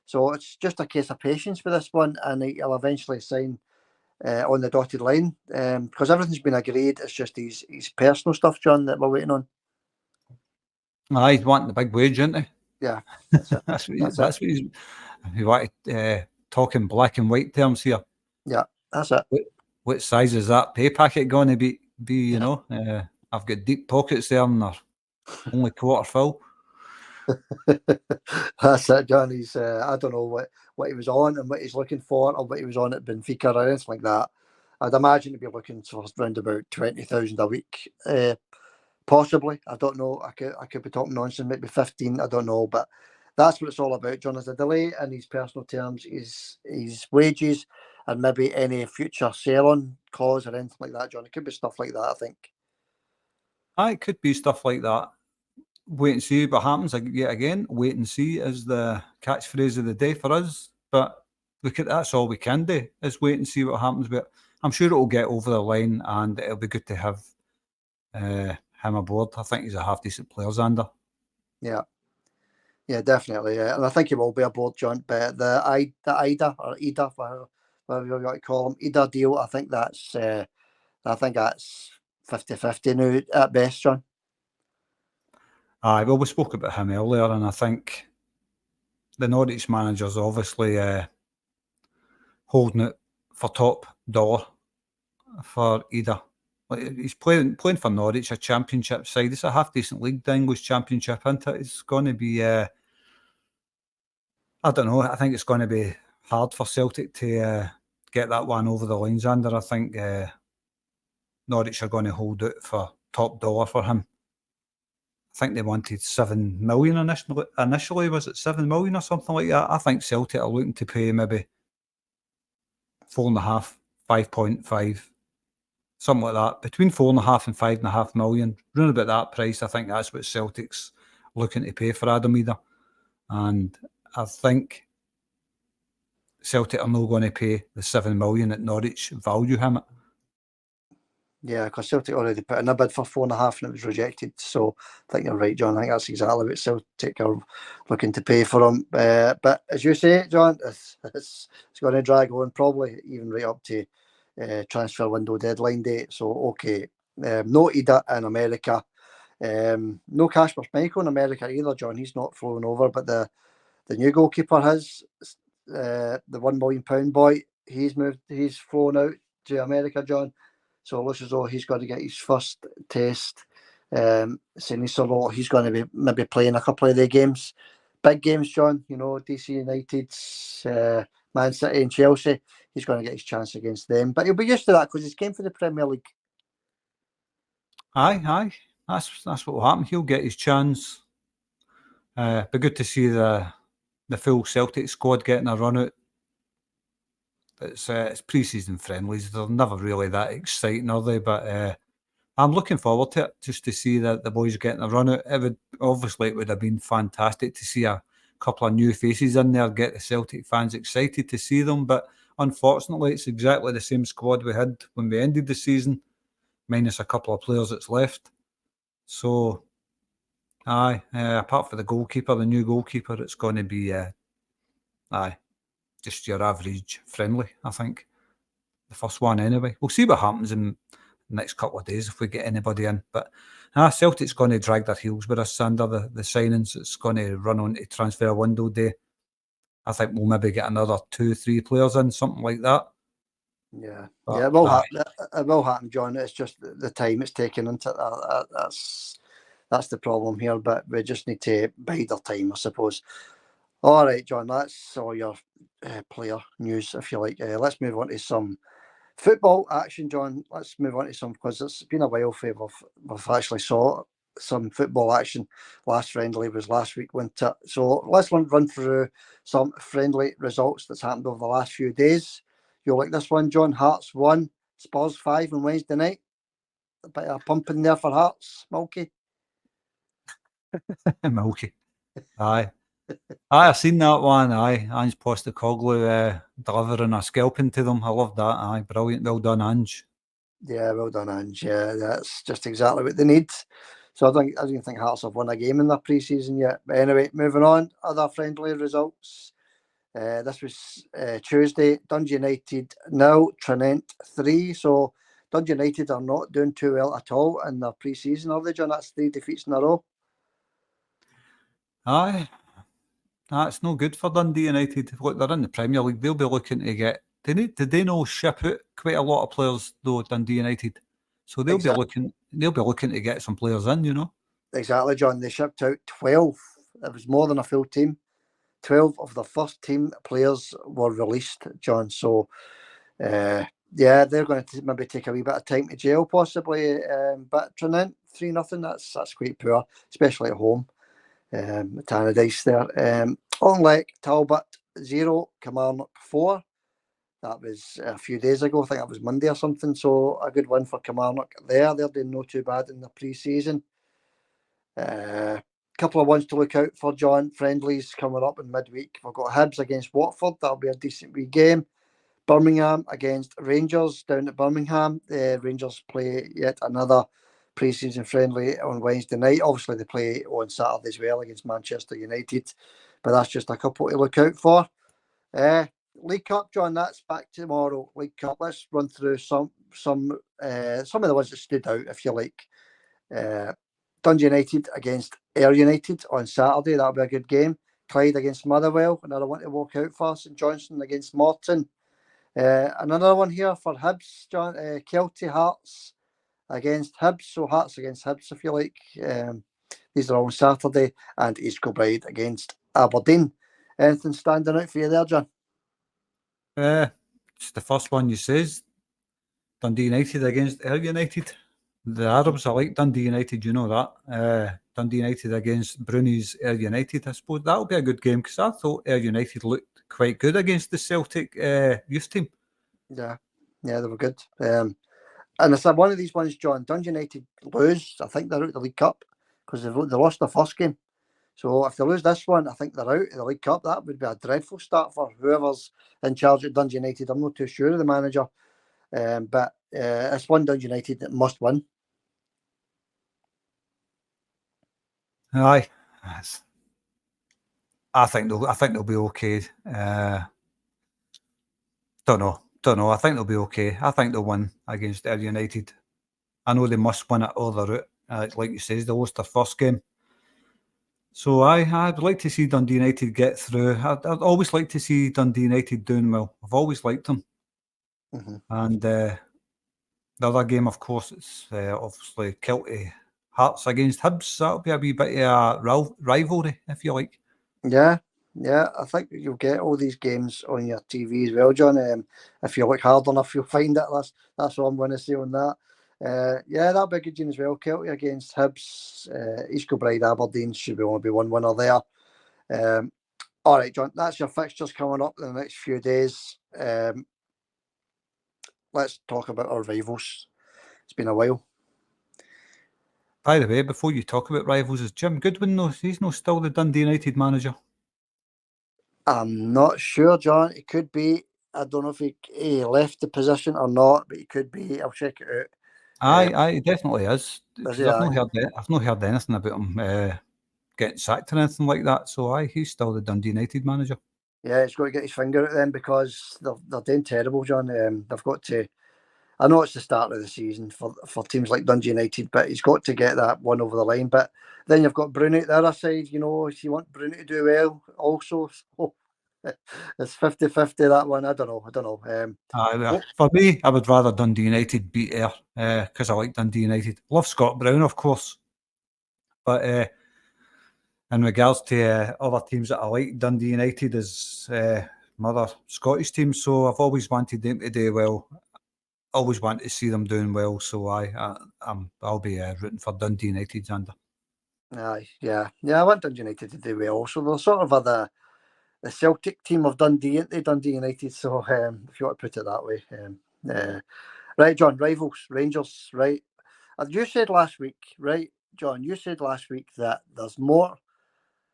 So it's just a case of patience with this one, and he'll eventually sign on the dotted line, because everything's been agreed. It's just his personal stuff, John, that we're waiting on. He's wanting the big wage, isn't he? Yeah, that's it. that's what he's. He wanted talk in black and white terms here. Yeah, that's it. What size is that pay packet going to be? You know, I've got deep pockets there, and they're only quarter full. That's it, John. He's I don't know what he was on and what he's looking for, or what he was on at Benfica or anything like that. I'd imagine he'd be looking for around about 20,000 a week, possibly. I don't know. I could be talking nonsense. Maybe 15. I don't know, but that's what it's all about, John. Is a delay in his personal terms, his wages, and maybe any future sell-on clause or anything like that, John. It could be stuff like that, I think. It could be stuff like that. Wait and see what happens. Yet again, wait and see is the catchphrase of the day for us. But that's all we can do, is wait and see what happens. But I'm sure it'll get over the line, and it'll be good to have him aboard. I think he's a half-decent player, Zander. Yeah, definitely. Yeah. And I think he will be aboard, John. But the IDA, whatever you want to call him, IDA deal, I think that's 50-50 now at best, John. Well, we spoke about him earlier, and I think the Norwich manager's obviously holding it for top dollar for Ida. He's playing for Norwich, a championship side. It's a half-decent league, the English championship, isn't it? It's going to be, I don't know, I think it's going to be hard for Celtic to get that one over the line, Zander. I think Norwich are going to hold it for top dollar for him. I think they wanted 7 million initially. Was it 7 million or something like that? I think Celtic are looking to pay maybe 4.5, 5.5, something like that. Between 4.5 and 5.5 million, round about that price. I think that's what Celtic's looking to pay for Adam Ida. And I think Celtic are not going to pay the 7 million that Norwich value him at. Yeah, because Celtic already put in a bid for 4.5 and it was rejected. So I think you're right, John. I think that's exactly what Celtic are looking to pay for him. But as you say, John, it's going to drag on probably even right up to transfer window deadline date. So, okay, noted it in America. No Kasper Schmeichel in America either, John. He's not flown over, but the new goalkeeper has, the £1 million boy. He's flown out to America, John. So it looks as though he's got to get his first test. Sinisalo, he's going to be maybe playing a couple of the games. Big games, John. You know, DC United's, Man City and Chelsea. He's going to get his chance against them. But he'll be used to that because he's came for the Premier League. Aye. That's what will happen. He'll get his chance. Be good to see the full Celtic squad getting a run out. It's pre-season friendlies. They're never really that exciting, are they? But I'm looking forward to it, just to see that the boys getting a run out. It would have been fantastic to see a couple of new faces in there, get the Celtic fans excited to see them. But unfortunately, it's exactly the same squad we had when we ended the season, minus a couple of players that's left. So, apart from the goalkeeper, the new goalkeeper, it's going to be, just your average friendly, I think. The first one anyway. We'll see what happens in the next couple of days if we get anybody in. But Celtic's going to drag their heels with us, Zander. The signings, it's going to run on to transfer window day. I think we'll maybe get another 2-3 players in, something like that. Yeah, it will happen. It will happen, John. It's just the time it's taking into that. That's the problem here. But we just need to bide our time, I suppose. All right, John. That's all your player news, if you like. Let's move on to some football action, John. Let's move on to some, because it's been a while for we've actually saw some football action. Last friendly was last week, wasn't it? So let's run through some friendly results that's happened over the last few days. You'll like this one, John. Hearts 1, Spurs 5 on Wednesday night. A bit of pumping there for Hearts, Milky. Milky. Aye, I've seen that one. Aye, Ange Postecoglou delivering a scalping to them. I love that. Aye, brilliant. Well done, Ange. Yeah, well done, Ange. Yeah, that's just exactly what they need. So I don't think Hearts have won a game in their pre-season yet. But anyway, moving on. Other friendly results. This was Tuesday. Dundee United 0, Tranent 3. So Dundee United are not doing too well at all in their pre-season, are they, John? That's 3 defeats in a row. Aye, that's no good for Dundee United. Look, they're in the Premier League. They'll be looking to get. Did they know ship out quite a lot of players though, Dundee United? So they'll be looking to get some players in, you know. Exactly, John. They shipped out 12. It was more than a full team. 12 of the first team players were released, John. So, they're going to maybe take a wee bit of time to jail, possibly. But Tranent 3-0. That's quite poor, especially at home. Tannadice there. Onlek Talbot 0, Kilmarnock 4. That was a few days ago. I think that was Monday or something. So a good win for Kilmarnock there. They're doing not too bad in the pre-season. Couple of ones to look out for, John. Friendlies coming up in midweek. We've got Hibs against Watford. That'll be a decent wee game. Birmingham against Rangers down at Birmingham. The Rangers play yet another pre-season friendly on Wednesday night. Obviously, they play on Saturday as well against Manchester United, but that's just a couple to look out for. League Cup, John, that's back tomorrow. League Cup. Let's run through some of the ones that stood out, if you like. Dundee United against Ayr United on Saturday. That'll be a good game. Clyde against Motherwell. Another one to walk out for. St Johnstone against Morton. Another one here for Hibs, John. Kelty Hearts against Hibs. So Hearts against Hibs, if you like. These are all on Saturday. And East Kilbride against Aberdeen. Anything standing out for you there, John? It's the first one you says. Dundee United against Ayr United. The Arabs are like Dundee United, you know that. Dundee United against Brunei's Ayr United. I suppose that'll be a good game, because I thought Ayr United looked quite good against the Celtic youth team. Yeah, they were good. And it's one of these ones, John. Dundee United lose. I think they're out of the League Cup because they lost the first game. So if they lose this one, I think they're out of the League Cup. That would be a dreadful start for whoever's in charge at Dundee United. I'm not too sure of the manager. But it's one Dundee United that must win. Aye, I think they'll be okay. Don't know. don't know. I think they'll be okay. I think they'll win against Ayr United. I know they must win it all the route. Like you say, they lost their first game. So I'd like to see Dundee United get through. I'd always like to see Dundee United doing well. I've always liked them. Mm-hmm. And the other game, of course, it's obviously Celtic Hearts against Hibs. That'll be a wee bit of a rivalry, if you like. Yeah, I think you'll get all these games on your TV as well, John. If you look hard enough, you'll find it. That's what I'm going to say on that. That'll be a good game as well. Celtic against Hibs, East Kilbride, Aberdeen should only be one winner there. All right, John, that's your fixtures coming up in the next few days. Let's talk about our rivals. It's been a while. By the way, before you talk about rivals, is Jim Goodwin though? He's not still the Dundee United manager? I'm not sure, John. It could be. I don't know if he left the position or not, but he could be. I'll check it out. Aye, he definitely is. Because I've Aye? not heard anything about him getting sacked or anything like that. So he's still the Dundee United manager. Yeah, he's got to get his finger out then because they're doing terrible, John. They've got to. I know it's the start of the season for teams like Dundee United, but he's got to get that one over the line. But then you've got Bruno at the other side. You know, if you want Bruno to do well, also, so it's 50-50 that one. I don't know. For me, I would rather Dundee United beat Ayr because I like Dundee United. Love Scott Brown, of course, but in regards to other teams that I like, Dundee United is my other Scottish team, so I've always wanted them to do well. Always want to see them doing well, so I'll be rooting for Dundee United, Zander. Aye, yeah. I want Dundee United to do well. So they're sort of the Celtic team of Dundee, aren't they? Dundee United. So if you want to put it that way, right, John. Rivals, Rangers. Right. You said last week, right, John? You said last week that there's more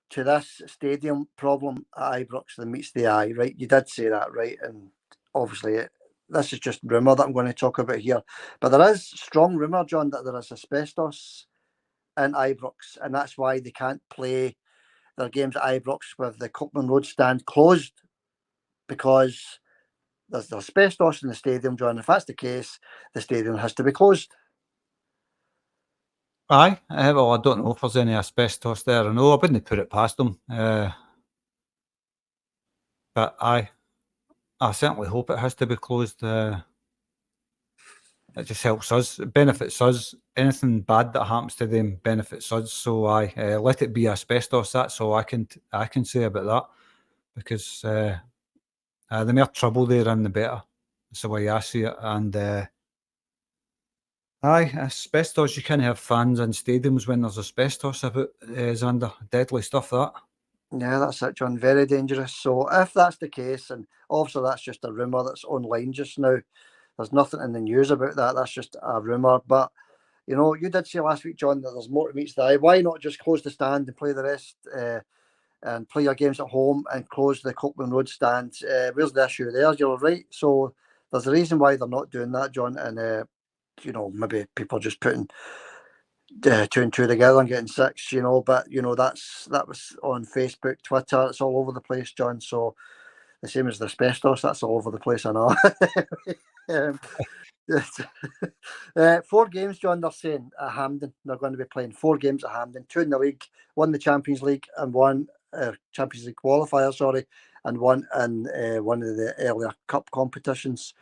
to this stadium problem at Ibrox than meets the eye, right? You did say that, right? And obviously, this is just rumour that I'm going to talk about here. But there is strong rumour, John, that there is asbestos in Ibrox, and that's why they can't play their games at Ibrox with the Copeland Road stand closed, because there's asbestos in the stadium, John. If that's the case, the stadium has to be closed. Aye, well, I don't know if there's any asbestos there. I know I wouldn't put it past them. But I certainly hope it has to be closed. It just helps us. It benefits us. Anything bad that happens to them benefits us. So let it be asbestos. That's all I can say about that. Because the more trouble they're in, the better. That's the way I see it. And asbestos, you can't have fans in stadiums when there's asbestos about, Zander. Deadly stuff, that. Yeah, that's it, John. Very dangerous. So if that's the case, and obviously that's just a rumour that's online just now, there's nothing in the news about that. That's just a rumour. But, you know, you did say last week, John, that there's more to meets the eye. Why not just close the stand and play the rest and play your games at home and close the Copeland Road stand? Where's the issue there? You're right. So there's a reason why they're not doing that, John. And, you know, maybe people just putting two and two together and getting six, you know. But, you know, that was on Facebook, Twitter. It's all over the place, John. So the same as the asbestos, that's all over the place, I know. 4 games, John, they're saying at Hampden. They're going to be playing 4 games at Hampden, 2 in the league, 1 in the Champions League and 1 Champions League qualifier, sorry, and 1 in one of the earlier cup competitions.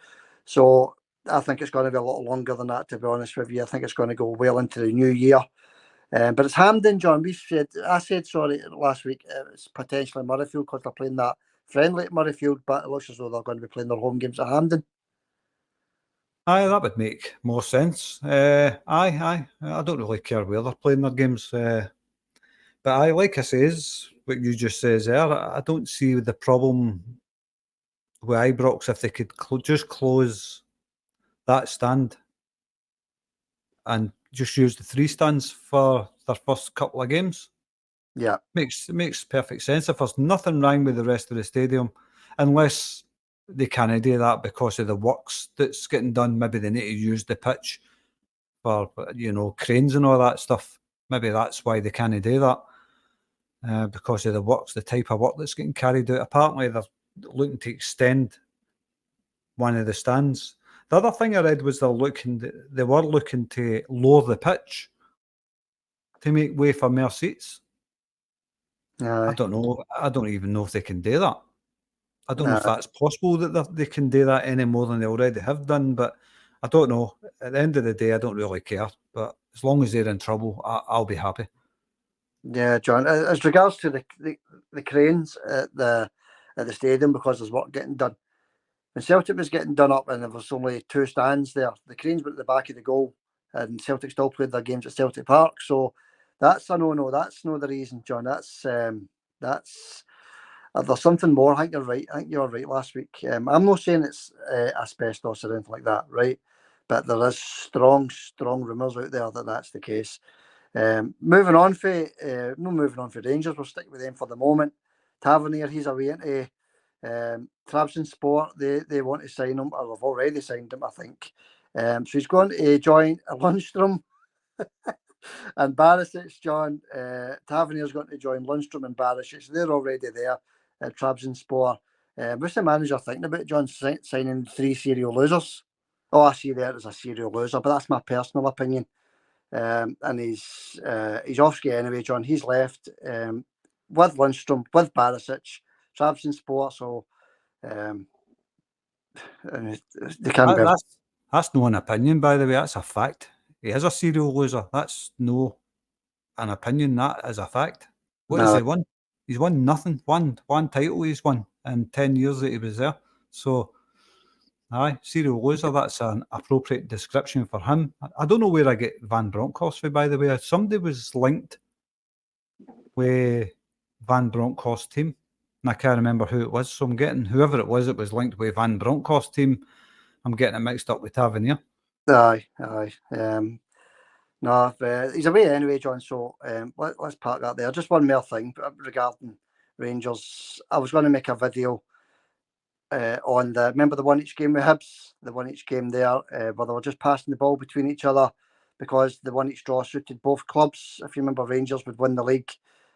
So I think it's going to be a lot longer than that, to be honest with you. I think it's going to go well into the new year. But it's Hampden, John. I said last week, it's potentially Murrayfield because they're playing that friendly at Murrayfield, but it looks as though they're going to be playing their home games at Hampden. Aye, that would make more sense. I don't really care where they're playing their games. But like I says, what you just says there, I don't see the problem with Ibrox if they could just close that stand and just use the 3 stands for their first couple of games. Yeah. Makes perfect sense. If there's nothing wrong with the rest of the stadium, unless they can't do that because of the works that's getting done, maybe they need to use the pitch for, you know, cranes and all that stuff. Maybe that's why they can't do that, because of the works, the type of work that's getting carried out. Apparently, they're looking to extend one of the stands. The other thing I read was they were looking to lower the pitch to make way for more seats. I don't know. I don't even know if they can do that. I don't know if that's possible that they can do that any more than they already have done, but I don't know. At the end of the day, I don't really care. But as long as they're in trouble, I'll be happy. Yeah, John. As regards to the cranes at the stadium, because there's work getting done. When Celtic was getting done up and there was only 2 stands there, the cranes were at the back of the goal, and Celtic still played their games at Celtic Park. So that's a no. That's no the reason, John. That's there's something more. I think you're right. I think you were right last week. I'm not saying it's asbestos or anything like that, right? But there is strong rumours out there that that's the case. Moving on for Rangers, we'll stick with them for the moment. Tavernier, he's away into Trabzonspor. They want to sign him, or they've already signed him, I think. So he's going to join Lundstrom and Barisic. John, Tavernier's going to join Lundstrom and Barisic. They're already there at Trabzonspor. What's the manager thinking about, John, signing 3 serial losers? Oh, I see there as a serial loser, but that's my personal opinion. And he's off ski anyway, John. He's left with Lundstrom, with Barisic, Trabzonspor. So they can be. That's not an opinion, by the way. That's a fact. He is a serial loser. That's no an opinion. That is a fact. What has he won? He's won nothing. One title he's won in 10 years that he was there. So, aye, serial loser. That's an appropriate description for him. I don't know where I get Van Bronckhorst for, by the way. Somebody was linked with Van Bronckhorst's team, and I can't remember who it was. So I'm getting whoever it was linked with Van Bronckhorst's team. I'm getting it mixed up with Tavernier. Aye. No, he's away anyway, John. So let's park that there. Just one more thing regarding Rangers. I was going to make a video on remember the 1-1 game with Hibs, the 1-1 game there, where they were just passing the ball between each other because the 1-1 draw suited both clubs. If you remember, Rangers would win the league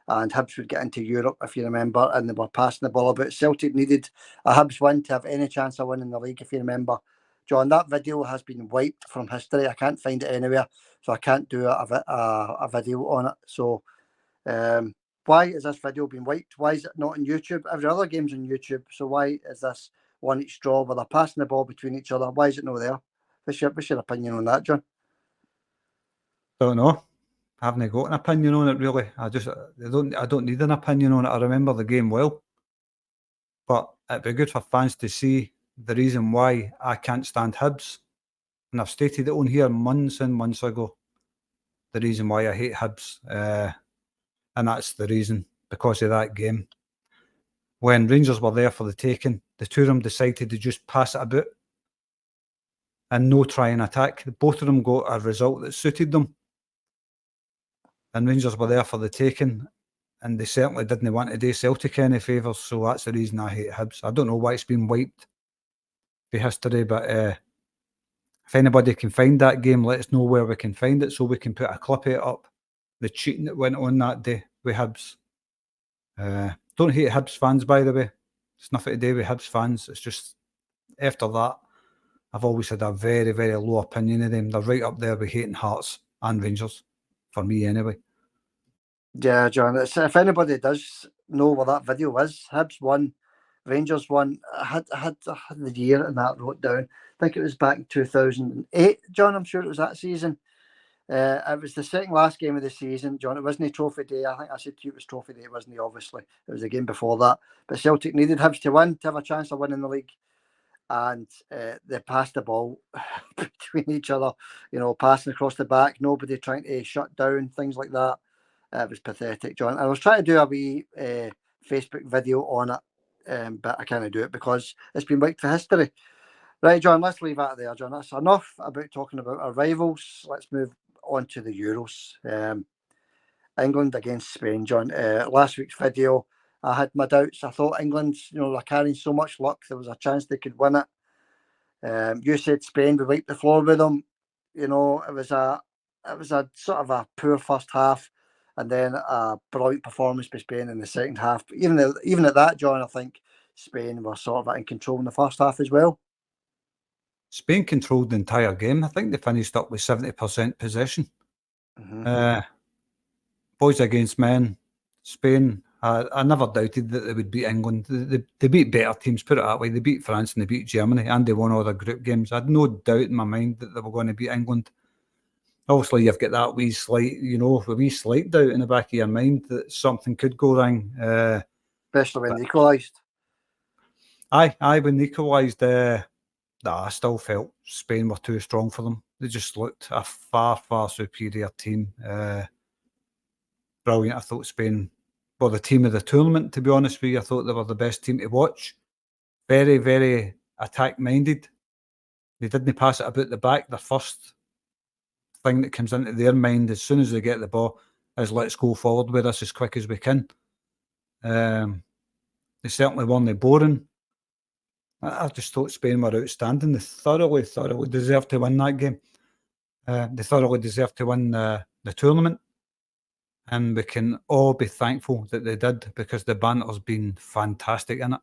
and Hibs would get into Europe, if you remember, and they were passing the ball about. Celtic needed a Hibs win to have any chance of winning the league, if you remember. John, that video has been wiped from history. I can't find it anywhere, so I can't do a video on it. So why is this video being wiped? Why is it not on YouTube? Every other game's on YouTube, so why is this 1-1 draw where they're passing the ball between each other? Why is it not there? What's your opinion on that, John? Don't know. I haven't got an opinion on it, really. I don't need an opinion on it. I remember the game well. But it'd be good for fans to see the reason why I can't stand Hibs. And I've stated it on here months and months ago. The reason why I hate Hibs. And that's the reason, because of that game. When Rangers were there for the taking, the two of them decided to just pass it about and no try and attack. Both of them got a result that suited them. And Rangers were there for the taking, and they certainly didn't want to do Celtic any favours, so that's the reason I hate Hibs. I don't know why it's been wiped by history, but if anybody can find that game, let us know where we can find it so we can put a clip of it up. The cheating that went on that day with Hibs. Don't hate Hibs fans, by the way. It's nothing to do with Hibs fans. It's just, after that, I've always had a very, very low opinion of them. They're right up there with hating Hearts and Rangers, for me anyway. Yeah, John, if anybody does know where that video is, Hibs won, Rangers won. I had the year and that wrote down. I think it was back in 2008, John. I'm sure it was that season. It was the second last game of the season, John. It wasn't a trophy day. I think I said to you it was trophy day. It wasn't, obviously. It was the game before that. But Celtic needed Hibs to win, to have a chance of winning the league. And they passed the ball between each other, passing across the back, nobody trying to shut down, things like that. It was pathetic, John. I was trying to do a wee Facebook video on it, but I can't do it because it's been wiped for history. Right, John, let's leave that there, John. That's enough about talking about our rivals. Let's move on to the Euros. England against Spain, John. Last week's video, I had my doubts. I thought England, they're carrying so much luck. There was a chance they could win it. You said Spain would wipe the floor with them. It was a sort of a poor first half, and then a brilliant performance by Spain in the second half. But even at that, John, I think Spain were sort of in control in the first half as well. Spain controlled the entire game. I think they finished up with 70% possession. Boys against men, Spain, I never doubted that they would beat England. They beat better teams, put it that way. They beat France and they beat Germany, and they won all their group games. I had no doubt in my mind that they were going to beat England. Obviously, you've got that wee slight doubt in the back of your mind that something could go wrong. Especially when they equalised. Aye, when they equalised, I still felt Spain were too strong for them. They just looked a far, far superior team. Brilliant. I thought Spain were the team of the tournament, to be honest with you. I thought they were the best team to watch. Very, very attack-minded. They didn't pass it about the back. The first thing that comes into their mind as soon as they get the ball is let's go forward with us as quick as we can. They certainly weren't boring. I just thought Spain were outstanding. They thoroughly deserved to win that game. They thoroughly deserved to win the tournament. And we can all be thankful that they did, because the banter's been fantastic in it.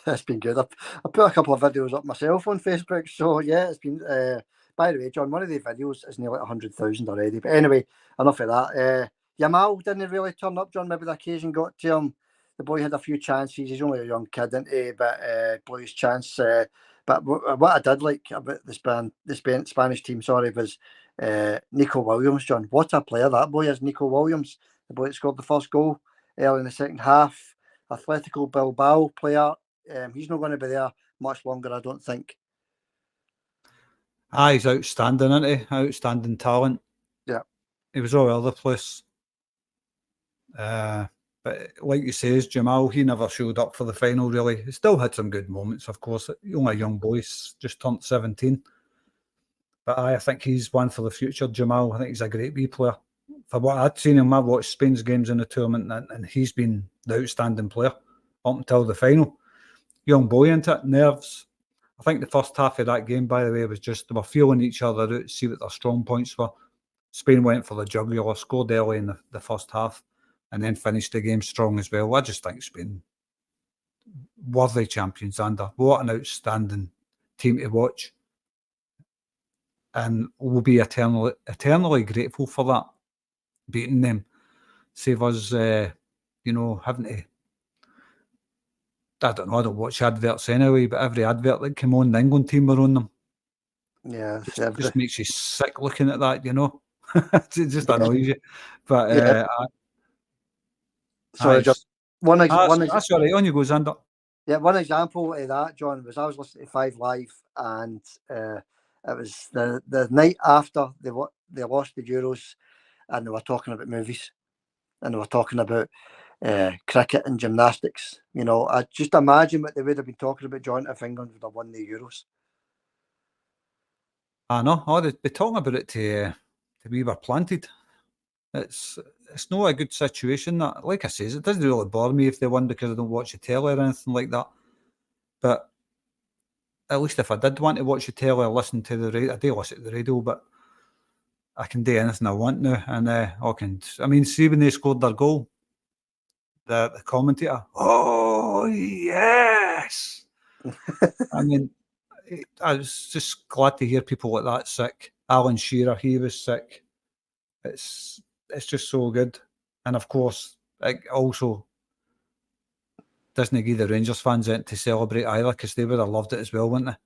It's been good. I put a couple of videos up myself on Facebook. So, yeah, it's been... by the way, John, one of the videos is nearly 100,000 already. But anyway, enough of that. Yamal didn't really turn up, John. Maybe the occasion got to him. The boy had a few chances. He's only a young kid, isn't he? But blew his chance. But what I did like about the Spanish team, was Nico Williams, John. What a player that boy is, Nico Williams. The boy that scored the first goal early in the second half. Atletico Bilbao player. He's not going to be there much longer, I don't think. He's outstanding, isn't he? Outstanding talent. Yeah. He was all over the place. But like you say, Jamal, he never showed up for the final, really. He still had some good moments, of course. Only a young boy, just turned 17. But I think he's one for the future, Jamal. I think he's a great wee player. For what I'd seen him, I watched Spain's games in the tournament, and he's been the outstanding player up until the final. Young boy into it, nerves. I think the first half of that game, by the way, was just they were feeling each other out, see what their strong points were. Spain went for the jugular, scored early in the first half, and then finished the game strong as well. I just think Spain, worthy champions, Zander. What an outstanding team to watch. And we'll be eternally grateful for that, beating them. Save us, having to... I don't know, I don't watch adverts anyway, but every advert that came on, the England team were on them. Yeah. It just makes you sick looking at that, It just annoys you. But... Sorry, John. That's all right. On you go, Zander. Yeah, one example of that, John, was I was listening to 5 Live, and it was the night after they lost the Euros, and they were talking about movies, and they were talking about cricket and gymnastics. I just imagine what they would have been talking about, John, if England would have won the Euros. I know. They'd be talking about it to we were planted. It's not a good situation. That, like I say, it doesn't really bother me if they won because I don't watch the telly or anything like that. But at least if I did want to watch the telly or listen to the radio, I do listen to the radio, but I can do anything I want now. And see when they scored their goal, the commentator, oh yes. I was just glad to hear people like that sick. Alan Shearer, he was sick. It's just so good. And of course, it also doesn't give the Rangers fans anything to celebrate either, because they would have loved it as well, wouldn't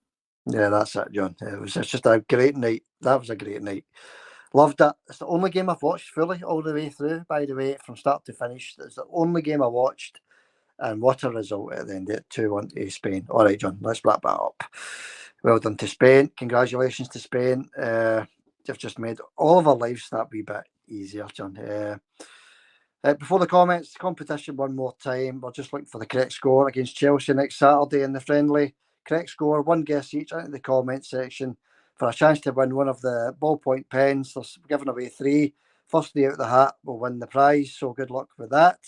they? Yeah, that's it, John. It's just a great night. That was a great night. Loved it. It's the only game I've watched fully all the way through, by the way, from start to finish. It's the only game I watched. And what a result at the end of it, 2-1 to Spain. All right, John, let's wrap that up. Well done to Spain. Congratulations to Spain. You've just made all of our lives that wee bit easier, John. Before the comments, competition one more time. We're just looking for the correct score against Chelsea next Saturday in the friendly. Correct score, one guess each into the comment section for a chance to win one of the ballpoint pens. They're giving away 3. First 3 out of the hat will win the prize, so good luck with that.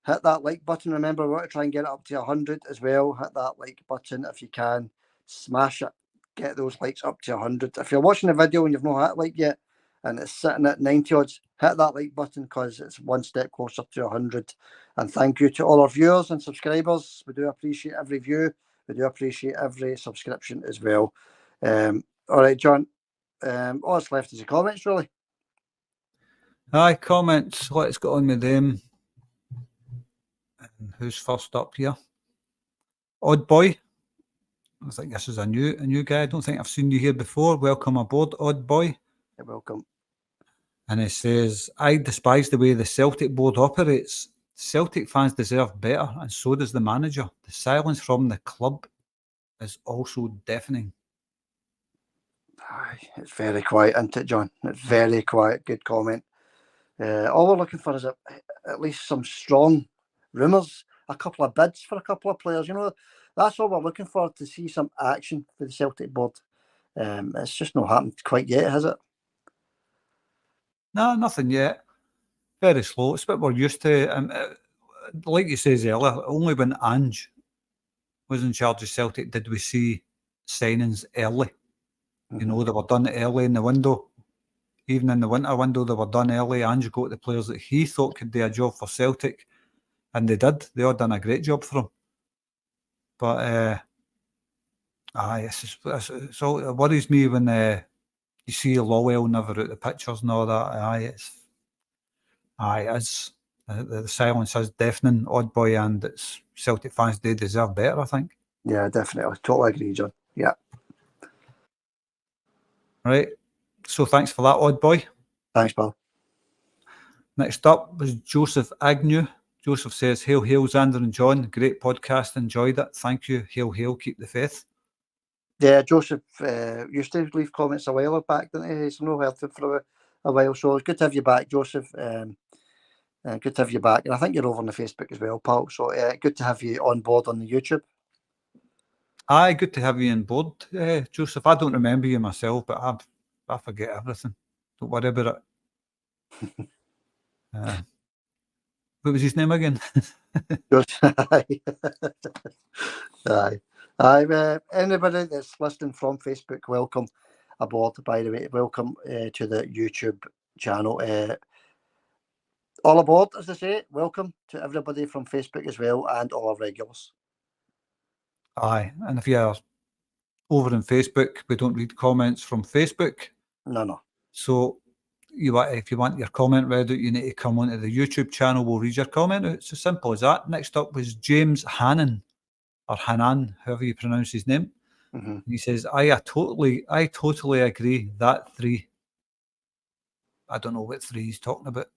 Hit that like button. Remember, we want to try and get it up to 100 as well. Hit that like button if you can. Smash it. Get those likes up to 100. If you're watching the video and you've not hit like yet, and it's sitting at 90 odds, hit that like button, because it's one step closer to 100. And thank you to all our viewers and subscribers. We do appreciate every view. We do appreciate every subscription as well. All right, John. All that's left is the comments, really. Aye, comments. Let's get on with them. And who's first up here? Odd Boy. I think this is a new guy. I don't think I've seen you here before. Welcome aboard, Odd Boy. You're welcome. And it says, I despise the way the Celtic board operates. Celtic fans deserve better, and so does the manager. The silence from the club is also deafening. Aye, it's very quiet, isn't it, John? It's very quiet. Good comment. All we're looking for is at least some strong rumours, a couple of bids for a couple of players. You know, that's all we're looking for, to see some action for the Celtic board. It's just not happened quite yet, has it? No, nothing yet. Very slow. It's what we're used to. Like you says earlier, only when Ange was in charge of Celtic did we see signings early. You know, they were done early in the window. Even in the winter window, they were done early. Ange got the players that he thought could do a job for Celtic, and they did. They all done a great job for him. But it worries me when you see Lowell never out the pictures and all that. The silence is deafening, Odd Boy, and it's Celtic fans, they deserve better, I think. Yeah, definitely. Totally agree, John. Yeah. Right. So thanks for that, Odd Boy. Thanks, pal. Next up was Joseph Agnew. Joseph says, hail, Zander and John. Great podcast. Enjoyed it. Thank you. Hail. Keep the faith. Yeah, Joseph used to leave comments a while back, didn't he? He's not heard from for a while, so it's good to have you back, Joseph. Good to have you back. And I think you're over on the Facebook as well, pal. So good to have you on board on the YouTube. Aye, good to have you on board, Joseph. I don't remember you myself, but I forget everything. Don't worry about it. What was his name again? Aye. Anybody that's listening from Facebook, welcome aboard, by the way. Welcome to the YouTube channel. All aboard, as they say. Welcome to everybody from Facebook as well, and all our regulars. Aye, and if you're over on Facebook, we don't read comments from Facebook. No. So if you want your comment read out, you need to come onto the YouTube channel. We'll read your comment out. It's as simple as that. Next up was James Hannon, or Hanan, however you pronounce his name. Mm-hmm. He says, I totally agree. That 3. I don't know what 3 he's talking about.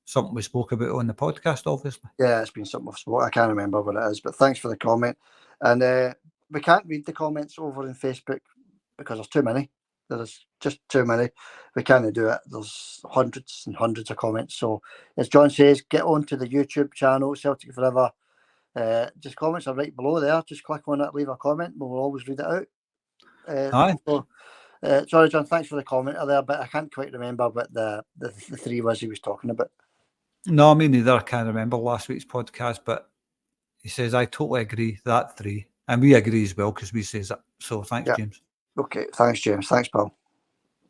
Something we spoke about on the podcast, obviously. Yeah, it's been something we've spoken. I can't remember what it is, but thanks for the comment. And we can't read the comments over on Facebook because there's too many. There's just too many. We can't do it. There's hundreds and hundreds of comments. So, as John says, get onto the YouTube channel, Celtic Forever. Just comments are right below there. Just click on it, leave a comment. We'll always read it out. Aye. So, sorry, John, thanks for the comment there, but I can't quite remember what the 3 was he was talking about. No, me neither. I can't remember last week's podcast, but he says, I totally agree. That 3. And we agree as well because we says that. So thanks, Yeah. James. Okay, thanks, James. Thanks, pal.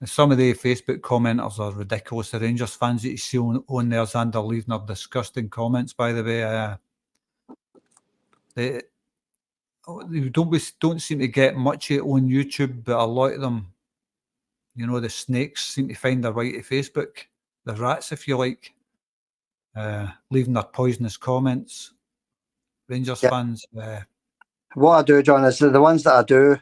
Some of the Facebook commenters are ridiculous. The Rangers fans that you see on there, Zander, leaving their disgusting comments, by the way. They don't seem to get much on YouTube, but a lot of them, you know, the snakes seem to find their way to Facebook. The rats, if you like, leaving their poisonous comments. Rangers fans. What I do, John, is the ones that I do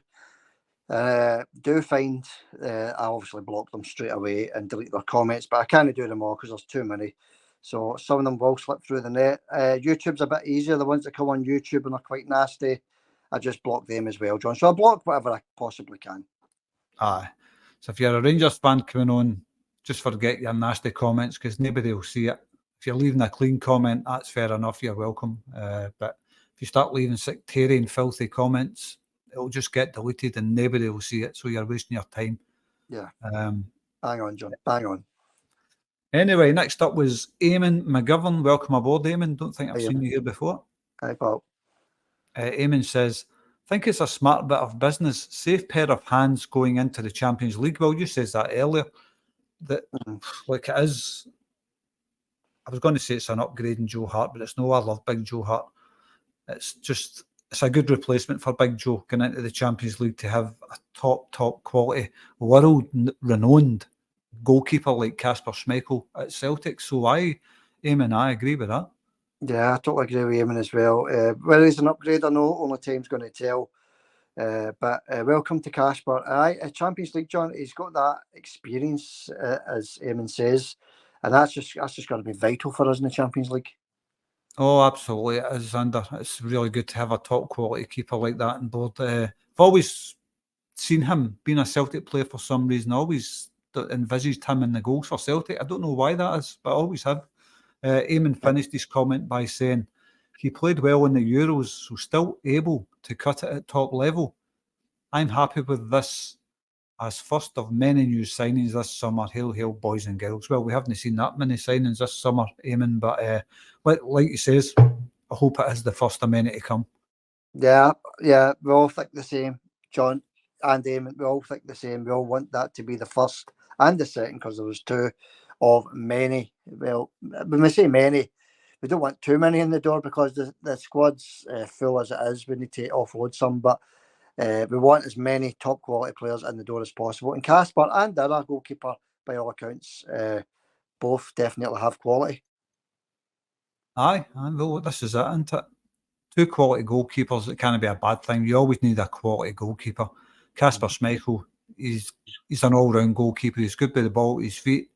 find, I obviously block them straight away and delete their comments, but I can't do them all because there's too many. So some of them will slip through the net. YouTube's a bit easier. The ones that come on YouTube and are quite nasty, I just block them as well, John. So I block whatever I possibly can. Aye. So if you're a Rangers fan coming on, just forget your nasty comments because nobody will see it. If you're leaving a clean comment, that's fair enough. You're welcome. But if you start leaving sectarian, filthy comments, it'll just get deleted and nobody will see it. So you're wasting your time. Yeah. Bang on, John. Bang on. Anyway, next up was Eamon McGovern. Welcome aboard, Eamon. Don't think I've seen you here before. Hi, Paul. Eamon says, think it's a smart bit of business. Safe pair of hands going into the Champions League. Well, you said that earlier. That like it is. I was going to say it's an upgrade in Joe Hart, but it's no. I love Big Joe Hart. It's just it's a good replacement for Big Joe going into the Champions League to have a top quality, world-renowned goalkeeper like Kasper Schmeichel at Celtic. So I agree with that. Yeah, I totally agree with Eamon as well. Whether he's an upgrade or no, only time's going to tell. But welcome to Casper. A Champions League, John. He's got that experience, as Eamon says, and that's just going to be vital for us in the Champions League. Oh, absolutely, it is, Zander. It's really good to have a top quality keeper like that on board. I've always seen him being a Celtic player for some reason. I always envisaged him in the goals for Celtic. I don't know why that is, but I always have. Eamon finished his comment by saying he played well in the Euros, so still able to cut it at top level. I'm happy with this as first of many new signings this summer. Hail, hail, boys and girls. Well, we haven't seen that many signings this summer, Eamon, but like he says, I hope it is the first of many to come. Yeah, we all think the same, John and Eamon. We all think the same. We all want that to be the first and the second, because there was two of many. Well, when we say many, we don't want too many in the door because the squad's full as it is. We need to offload some, but we want as many top quality players in the door as possible. And Casper and our goalkeeper, by all accounts, both definitely have quality. Aye, well, this is it, isn't it? Two quality goalkeepers, it can't be a bad thing. You always need a quality goalkeeper. Kasper Schmeichel, he's an all-round goalkeeper. He's good with the ball, his feet,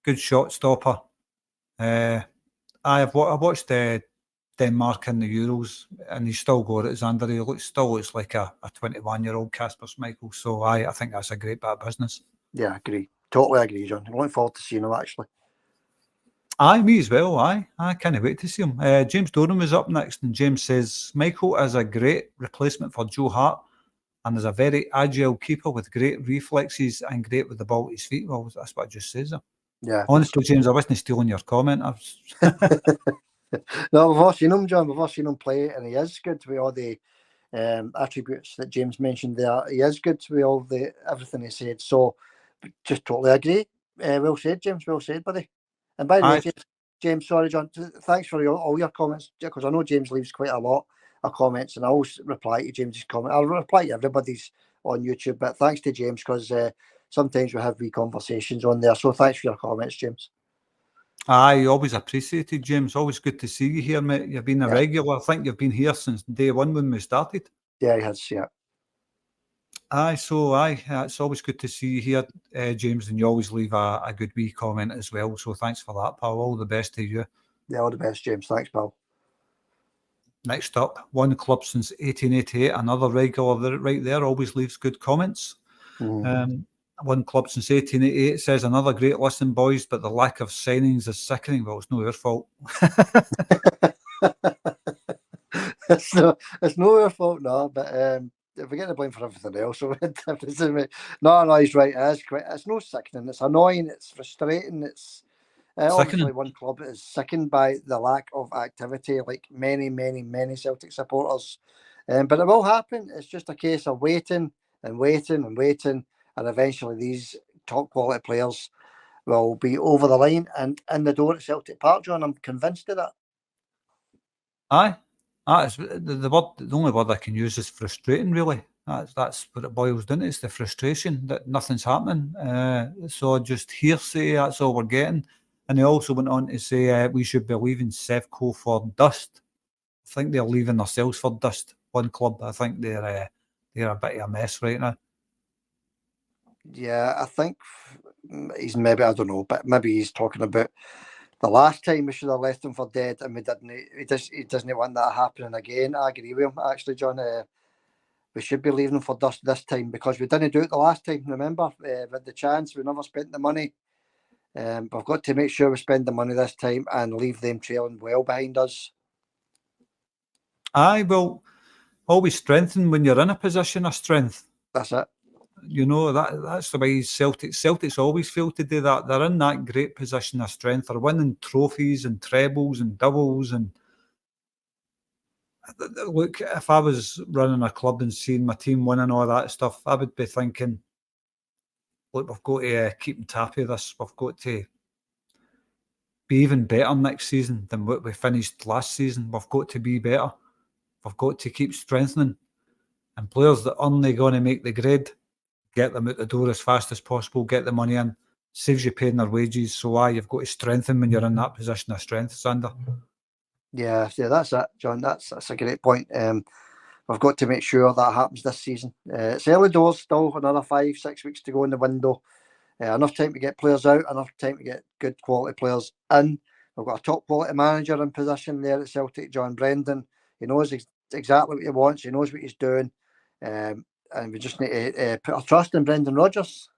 good shot stopper. I watched Denmark in the Euros, and he's still got it, Zander. He still looks like a 21-year-old Kasper Schmeichel. So I think that's a great bit of business. Yeah, I agree. Totally agree, John. I'm looking forward to seeing him, actually. Aye, me as well. I can't wait to see him. James Doran was up next, and James says Michael is a great replacement for Joe Hart and is a very agile keeper with great reflexes and great with the ball at his feet. Well, that's what I just says. Yeah. Honestly, James, I wasn't stealing your comment. No, we've all seen him, John. We've all seen him play, and he is good with all the attributes that James mentioned there. He is good with all everything he said. So, just totally agree. Well said, James. Well said, buddy. And by the way, James, sorry, John, thanks for all your comments, because I know James leaves quite a lot of comments, and I always reply to James's comment. I'll reply to everybody's on YouTube, but thanks to James, because sometimes we have wee conversations on there. So thanks for your comments, James. I always appreciated, James. Always good to see you here, mate. You've been a regular. I think you've been here since day one when we started. Yeah, he has, yeah. It's always good to see you here, James, and you always leave a good wee comment as well. So thanks for that, pal. All the best to you. Yeah, all the best, James. Thanks, pal. Next up, one club since 1888, another regular right there, always leaves good comments. One club since 1888 says another great listen, boys, but the lack of signings is sickening. Well, it's no your fault. It's no your fault, no, but if we get the blame for everything else, no, he's right. It's no sickening. It's annoying. It's frustrating. It's obviously one club is sickened by the lack of activity, like many Celtic supporters. But it will happen. It's just a case of waiting, and eventually these top quality players will be over the line and in the door at Celtic Park, John. I'm convinced of that. Aye. It's the only word I can use is frustrating, really. That's what it boils down to. It's the frustration that nothing's happening. So just hearsay, that's all we're getting. And he also went on to say we should be leaving Sevco for dust. I think they're leaving themselves for dust. One club, I think they're a bit of a mess right now. Yeah, I think he's maybe, I don't know, but maybe he's talking about the last time we should have left him for dead, and we didn't. He doesn't want that happening again. I agree with him, actually, John. We should be leaving him for dust this time, because we didn't do it the last time. Remember, we had the chance, we never spent the money. We've got to make sure we spend the money this time and leave them trailing well behind us. Aye, well, always strengthen when you're in a position of strength. That's it. You know, that's the way Celtic's always failed to do that. They're in that great position of strength. They're winning trophies and trebles and doubles. And look, if I was running a club and seeing my team winning all that stuff, I would be thinking, look, we've got to keep on top of this. We've got to be even better next season than what we finished last season. We've got to be better. we've got to keep strengthening. And players that aren't going to make the grade, get them out the door as fast as possible, get the money in, saves you paying their wages. So you've got to strengthen when you're in that position of strength, Zander. Yeah, that's it, John. That's a great point. We've got to make sure that happens this season. It's early doors, still another 5-6 weeks to go in the window. Enough time to get players out, enough time to get good quality players in. We've got a top quality manager in position there at Celtic, John Brendan. He knows exactly what he wants. He knows what he's doing. And we just need to put our trust in Brendan Rodgers.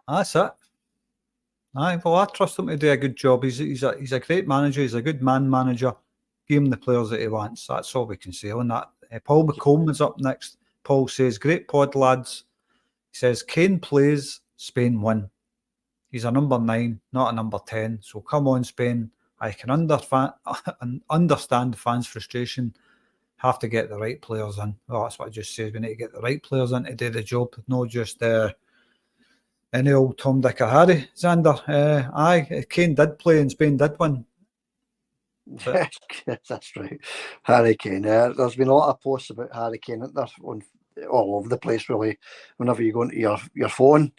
That's it. Well, I trust him to do a good job. He's a great manager. He's a good man manager. Give him the players that he wants. That's all we can say on that. Paul McComb is up next. Paul says, great pod, lads. He says, Kane plays, Spain win. He's a number 9, not a number 10. So come on, Spain. I can understand fans' frustration. Have to get the right players in. Well, that's what I just said. We need to get the right players in to do the job, not just any old Tom, Dick or Harry. Zander, Kane did play and Spain did win. Yes, that's right. Harry Kane. There's been a lot of posts about Harry Kane all over the place, really. Whenever you go into your phone,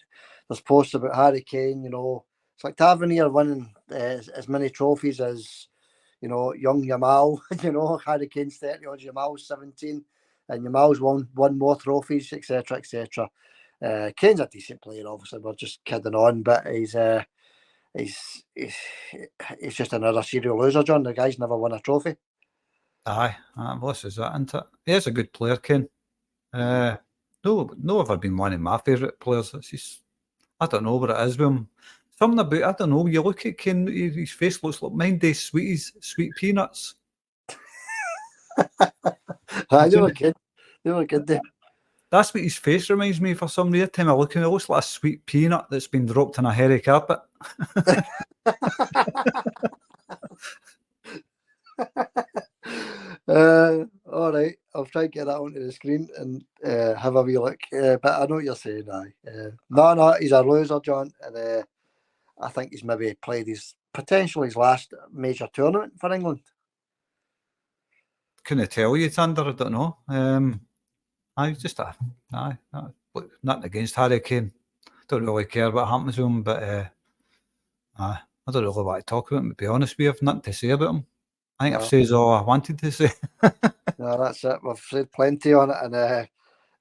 there's posts about Harry Kane. It's like Tavernier winning as many trophies as young Yamal. Harry Kane's 30 odd, Yamal's 17, and Yamal's won more trophies, etc., etc. Kane's a decent player, obviously. We're just kidding on, but he's just another serial loser, John. The guy's never won a trophy. Well, this is that, isn't it? He is a good player, Kane. No, ever been one of my favourite players. I don't know what it is with him. Something about, I don't know, you look at Kane, his face looks like mine day sweeties, sweet peanuts. They were good there. That's what his face reminds me of for some reason. Time I look at it, looks like a sweet peanut that's been dropped on a hairy carpet. All right, I'll try and get that onto the screen and have a wee look. But I know what you're saying, No, he's a loser, John, and I think he's maybe played potentially his last major tournament for England. Couldn't tell you, Zander. I don't know. Nothing against Harry Kane. Don't really care what happens to him, but I don't really want to talk about him, to be honest with you. I've nothing to say about him. I think I've said all I wanted to say. No, that's it. We've said plenty on it.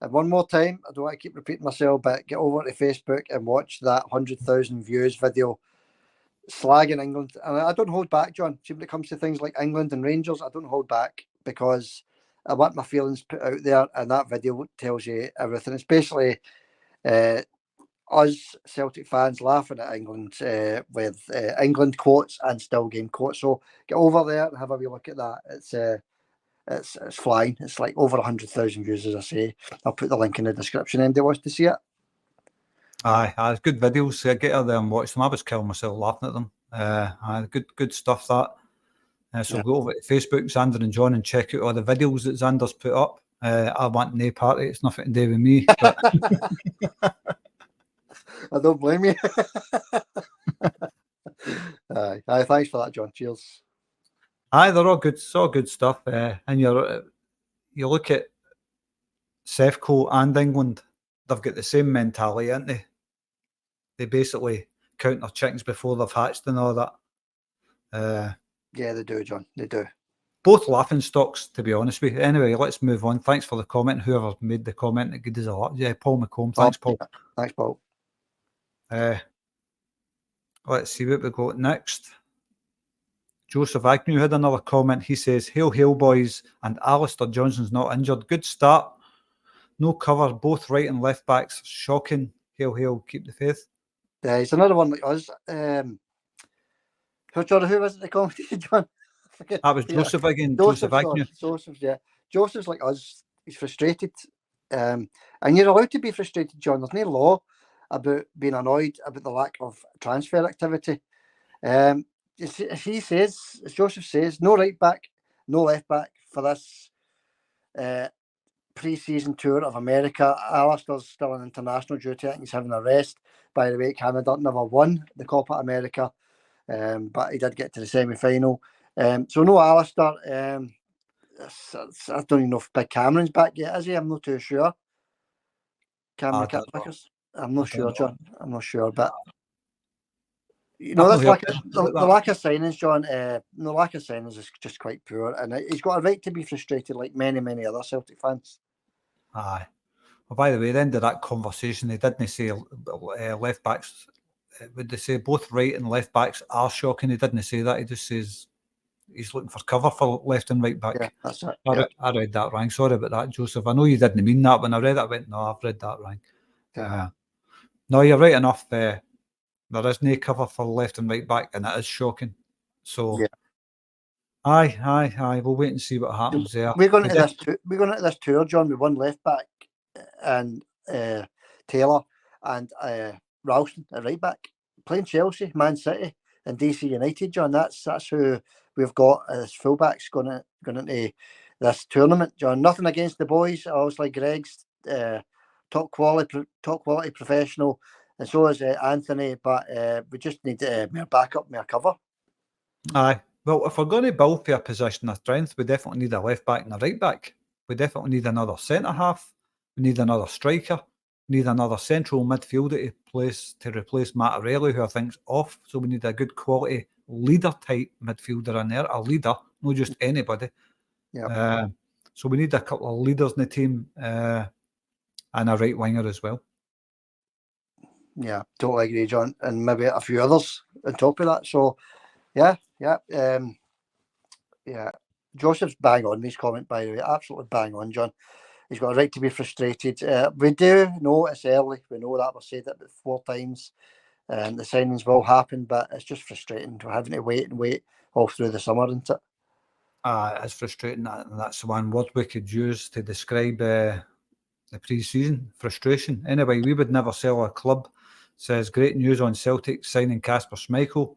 And one more time, I don't want to keep repeating myself, but get over to Facebook and watch that 100,000 views video slagging England. And I don't hold back, John. See, when it comes to things like England and Rangers, I don't hold back because I want my feelings put out there, and that video tells you everything. It's basically us Celtic fans laughing at England with England quotes and still game quotes. So get over there and have a wee look at that. It's flying. It's like over 100,000 views, as I say. I'll put the link in the description. Anybody wants to see it? Aye, good videos. Get out there and watch them. I was killing myself laughing at them. Good stuff that. So go over to Facebook, Zander and John, and check out all the videos that Zander's put up. I want no party. It's nothing to do with me. But I don't blame you. Aye, thanks for that, John. Cheers. Aye, they're all good. It's all good stuff. And you look at Sefco and England. They've got the same mentality, haven't they? They basically count their chickens before they've hatched and all that. Yeah, they do, John. They do. Both laughing stocks, to be honest with you. Anyway, let's move on. Thanks for the comment. Whoever made the comment, good as a lot. Yeah, Paul McComb. Thanks, Paul. Thanks, Paul. Let's see what we got next. Joseph Agnew had another comment. He says, hail, boys, and Alistair Johnson's not injured. Good start. No cover, both right and left backs. Shocking. Hail, keep the faith. Yeah, he's another one like us. Who was it they commented, John? That was Joseph again. Joseph Agnew. Joseph's like us. He's frustrated. And you're allowed to be frustrated, John. There's no law about being annoyed about the lack of transfer activity. Joseph says, no right back, no left back for this pre-season tour of America. Alistair's still on international duty. I think he's having a rest. By the way, Canada never won the Copa America, but he did get to the semi-final. So no Alistair. I don't even know if Big Cameron's back yet, is he? I'm not too sure. Cameron Catfickers? I'm not sure, John. I'm not sure, but that's the lack of signings, John. The lack of signings is just quite poor, and he's got a right to be frustrated, like many other Celtic fans. Aye. Well, by the way, at the end of that conversation, they didn't say left backs. Would they say both right and left backs are shocking? He didn't say that. He just says he's looking for cover for left and right back. Yeah, that's it. I read that wrong. Sorry about that, Joseph. I know you didn't mean that. When I read it, I went, no, I've read that wrong. Yeah. No, you're right enough. There is no cover for left and right back, and it is shocking. So, yeah. Aye. We'll wait and see what happens there. We're going to this tour, John, with one left back and Taylor and Ralston at right back, playing Chelsea, Man City, and DC United, John. That's who we've got as fullbacks going into this tournament, John. Nothing against the boys. Obviously, Greg's top quality professional, and so is Anthony. But we just need more backup, more cover. Aye. Well, if we're going to build for a position of strength, we definitely need a left back and a right back. We definitely need another centre half. We need another striker. We need another central midfielder to replace Mattarelli, who I think's off. So we need a good quality leader type midfielder in there, a leader, not just anybody. Yeah. So we need a couple of leaders in the team and a right winger as well. Yeah, totally agree, John, and maybe a few others on top of that. So, yeah. Joseph's bang on his comment, by the way, absolutely bang on, John. He's got a right to be frustrated. We do know it's early. We know that. We've said it about 4 times, and the signings will happen, but it's just frustrating to having to wait all through the summer, isn't it? It's frustrating, and that's the one word we could use to describe the pre-season: frustration. Anyway, we would never sell a club. Says great news on Celtic signing Casper Schmeichel,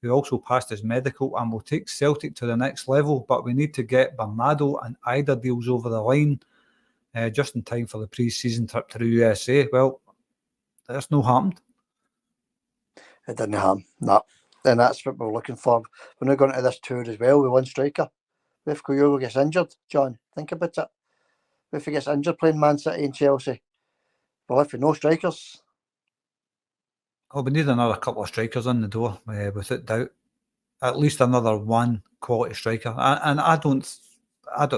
who also passed his medical and will take Celtic to the next level. But we need to get Bernardo and Ida deals over the line just in time for the pre-season trip to the USA. Well, that's no happened. It didn't happen. No, and that's what we're looking for. We're now going to this tour as well with one striker. If Kyogo gets injured, John, think about it. If he gets injured playing Man City and Chelsea, well, if we no strikers. Oh, we need another couple of strikers in the door, without doubt. At least another one quality striker. And I don't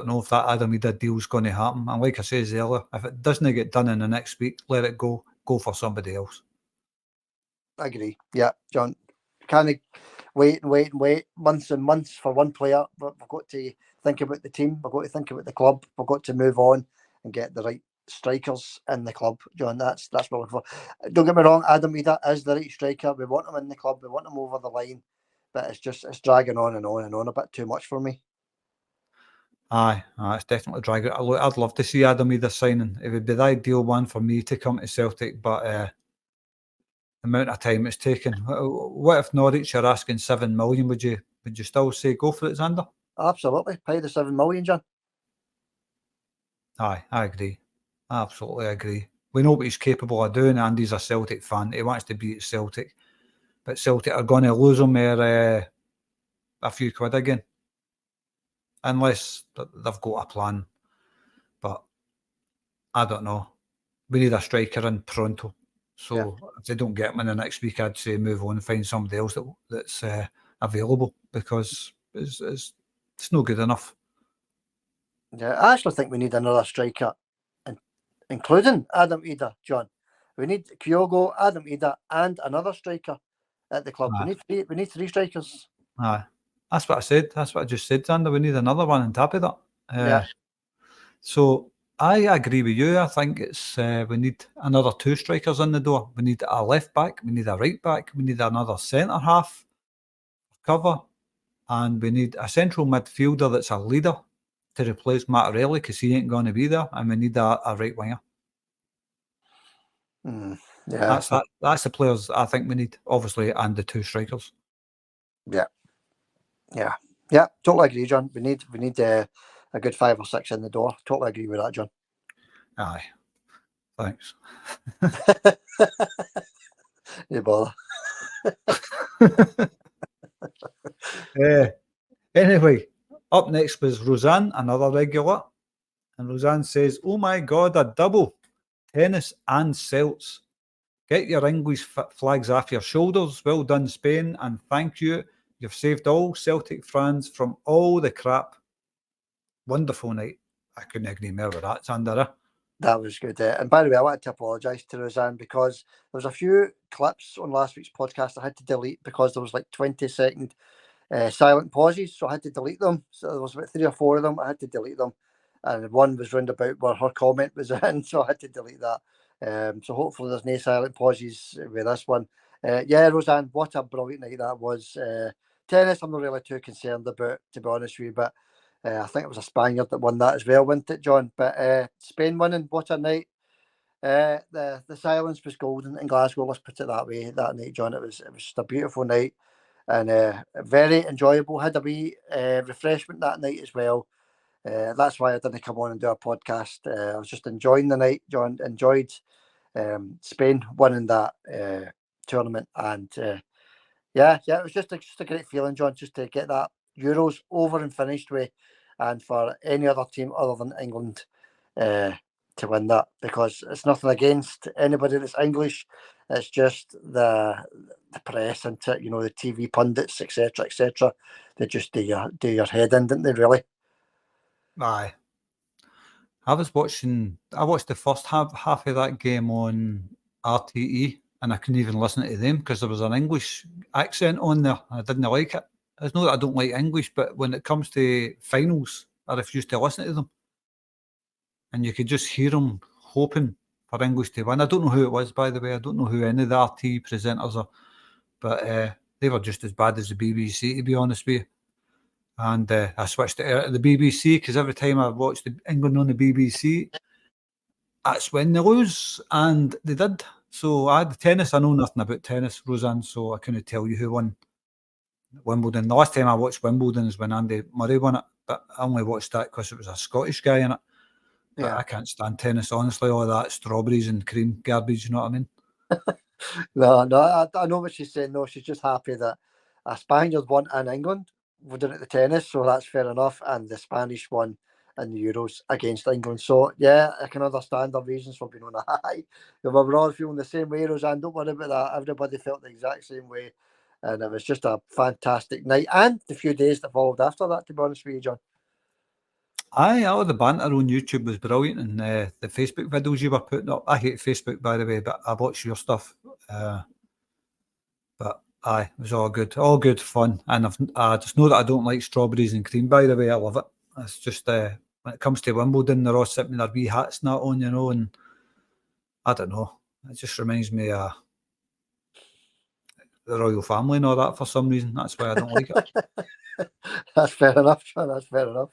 know if that Adam Ida deal is going to happen. And like I said earlier, if it doesn't get done in the next week, let it go. Go for somebody else. I agree. Yeah, John. Can't wait months and months for one player. We've got to think about the team. We've got to think about the club. We've got to move on and get the right strikers in the club, John. That's what we're looking for. Don't get me wrong, Adam Ida is the right striker. We want him in the club. We want him over the line. But it's dragging on and on and on a bit too much for me. Aye, it's definitely dragging. I'd love to see Adam Ida signing. It would be the ideal one for me to come to Celtic, but the amount of time it's taken. What if Norwich are asking 7 million? Would you still say go for it, Zander? Absolutely, pay the 7 million, John. Aye, I agree. I absolutely agree. We know what he's capable of doing, and he's a Celtic fan. He wants to be at Celtic, but Celtic are going to lose him a few quid again, unless they've got a plan. But I don't know. We need a striker in pronto. So if they don't get him in the next week, I'd say move on and find somebody else that's available, because it's no good enough. Yeah, I actually think we need another striker, including Adam Ida, John. We need Kyogo, Adam Ida, and another striker at the club. We need 3 strikers. Aye. That's what I said. That's what I just said, Zander. We need another one on top of that. So I agree with you. I think it's we need another 2 strikers in the door. We need a left back. We need a right back. We need another centre half cover, and we need a central midfielder that's a leader to replace Mattarelli, because he ain't going to be there, and we need a right winger. That's the players I think we need, obviously, and the 2 strikers. Yeah. Totally agree, John. We need a good 5 or 6 in the door. Totally agree with that, John. Aye. Thanks. You bother. Anyway, Up next was Roseanne, another regular. And Roseanne says, "Oh my God, a double. Tennis and Celts. Get your English flags off your shoulders. Well done, Spain, and thank you. You've saved all Celtic fans from all the crap. Wonderful night." I couldn't agree more with that, Zander. That was good. And by the way, I wanted to apologise to Roseanne because there was a few clips on last week's podcast I had to delete because there was like 20-second silent pauses, so I had to delete them. So there was about 3 or 4 of them. I had to delete them, and one was round about where her comment was in, so I had to delete that. So hopefully there's no silent pauses with this one. Yeah, Roseanne, what a brilliant night that was. Tennis, I'm not really too concerned about, to be honest with you, but I think it was a Spaniard that won that as well, wasn't it, John? But Spain winning, what a night. The silence was golden in Glasgow, let's put it that way, that night, John. It was just a beautiful night and very enjoyable. Had a wee refreshment that night as well. That's why I didn't come on and do a podcast. I was just enjoying the night, John. Enjoyed Spain winning that tournament, and yeah, it was just a great feeling, John, just to get that Euros over and finished with, and for any other team other than England to win that, because it's nothing against anybody that's English. It's just the press and the TV pundits, etc., etc. They just do your head in, didn't they? Really. Aye. I watched the first half of that game on RTE, and I couldn't even listen to them because there was an English accent on there. I didn't like it. It's not that I don't like English, but when it comes to finals, I refuse to listen to them. And you could just hear them hoping for English to win. I don't know who it was, by the way. I don't know who any of the RTE presenters are, but they were just as bad as the BBC, to be honest with you. And I switched it out to the BBC because every time I watched England on the BBC, that's when they lose, and they did. So I had the tennis. I know nothing about tennis, Roseanne, so I couldn't tell you who won Wimbledon. The last time I watched Wimbledon is when Andy Murray won it, but I only watched that because it was a Scottish guy in it. But Yeah. I can't stand tennis, honestly. All that strawberries and cream garbage, you know what I mean? No, I know what she's saying. No, she's just happy that a Spaniard won in England. We're doing it the tennis, so that's fair enough. And the Spanish won in the Euros against England. So yeah, I can understand the reasons for being on a high. We're all feeling the same way, Roseanne. Don't worry about that. Everybody felt the exact same way, and it was just a fantastic night. And the few days that followed after that, to be honest with you, John. Aye, all the banter on YouTube was brilliant, and the Facebook videos you were putting up. I hate Facebook, by the way, but I watch your stuff. But aye, it was all good fun. And I just know that I don't like strawberries and cream, by the way. I love it. It's just when it comes to Wimbledon, they're all sitting with their wee hats and that on, and I don't know. It just reminds me of the royal family and all that for some reason. That's why I don't like it. That's fair enough, John. That's fair enough.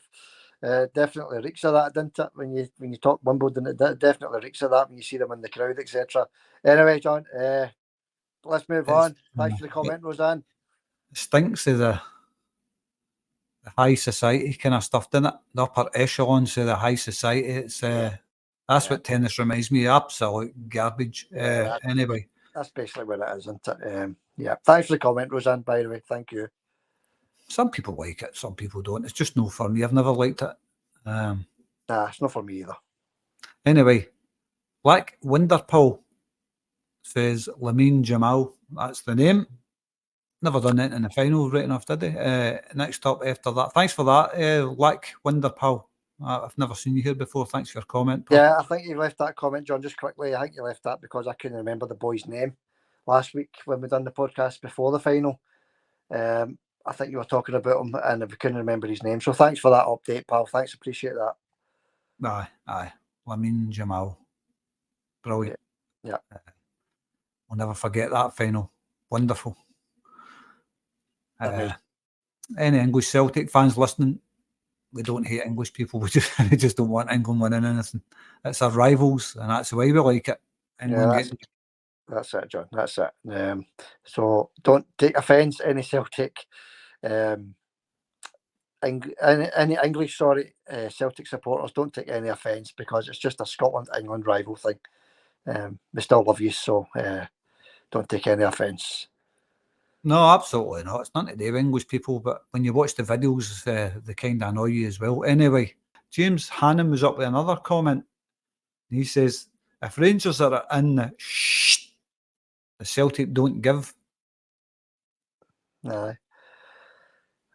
Definitely reeks of that, didn't it? When you talk Wimbledon, it definitely reeks of that when you see them in the crowd, etc. Anyway, John, let's move on. Thanks for the comment, Roseanne. It stinks of the high society kind of stuff, doesn't it? The upper echelons of the high society. It's that's what tennis reminds me of. Absolute garbage. Anyway. That's basically what it is, isn't it? Yeah. Thanks for the comment, Roseanne, by the way. Thank you. Some people like it, some people don't. It's just no for me. I've never liked it. Nah, it's not for me either. Anyway, Black Winderpool says Lamine Jamal. That's the name. Never done it in the final, right enough, did he? Next up after that. Thanks for that, Black Winderpool. I've never seen you here before. Thanks for your comment, Paul. Yeah, I think you left that comment, John, just quickly. I think you left that because I couldn't remember the boy's name last week when we done the podcast before the final. I think you were talking about him and we couldn't remember his name. So thanks for that update, pal. Thanks, appreciate that. Aye. Lamine Jamal. Brilliant. Yeah. I'll never forget that final. Wonderful. Any English Celtic fans listening, we don't hate English people. We just don't want England winning anything. It's our rivals, and that's the way we like it. That's it, John. That's it. So don't take offence, any Celtic, any English, Celtic supporters. Don't take any offence because it's just a Scotland-England rival thing. We still love you, so don't take any offence. No, absolutely not. It's nothing to do with English people, but when you watch the videos, they kind of annoy you as well. Anyway, James Hannon was up with another comment. He says, if Rangers are in the Celtic don't give. Aye.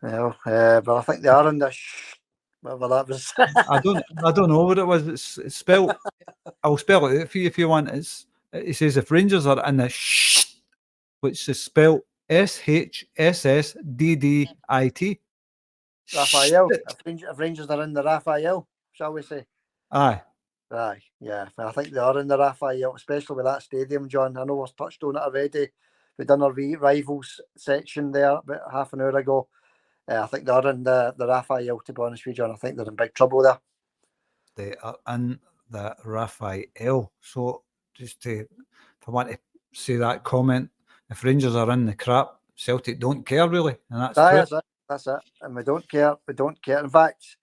Well, but I think they are in the whatever that was. I don't know what it was. It's spelled. I'll spell it out for you if you want. It says if Rangers are in the which is spelled SHSSDDIT. Raphael. If Rangers are in the Raphael, shall we say? Aye. Aye, yeah. I think they are in the Raphael, especially with that stadium, John. I know we've touched on it already. We've done our rivals section there about half an hour ago. I think they are in the Raphael, to be honest with you, John. I think they're in big trouble there. They are in the Raphael. So just if I want to say that comment, if Rangers are in the crap, Celtic don't care really, and that's true. That's it. And we don't care. We don't care. In fact,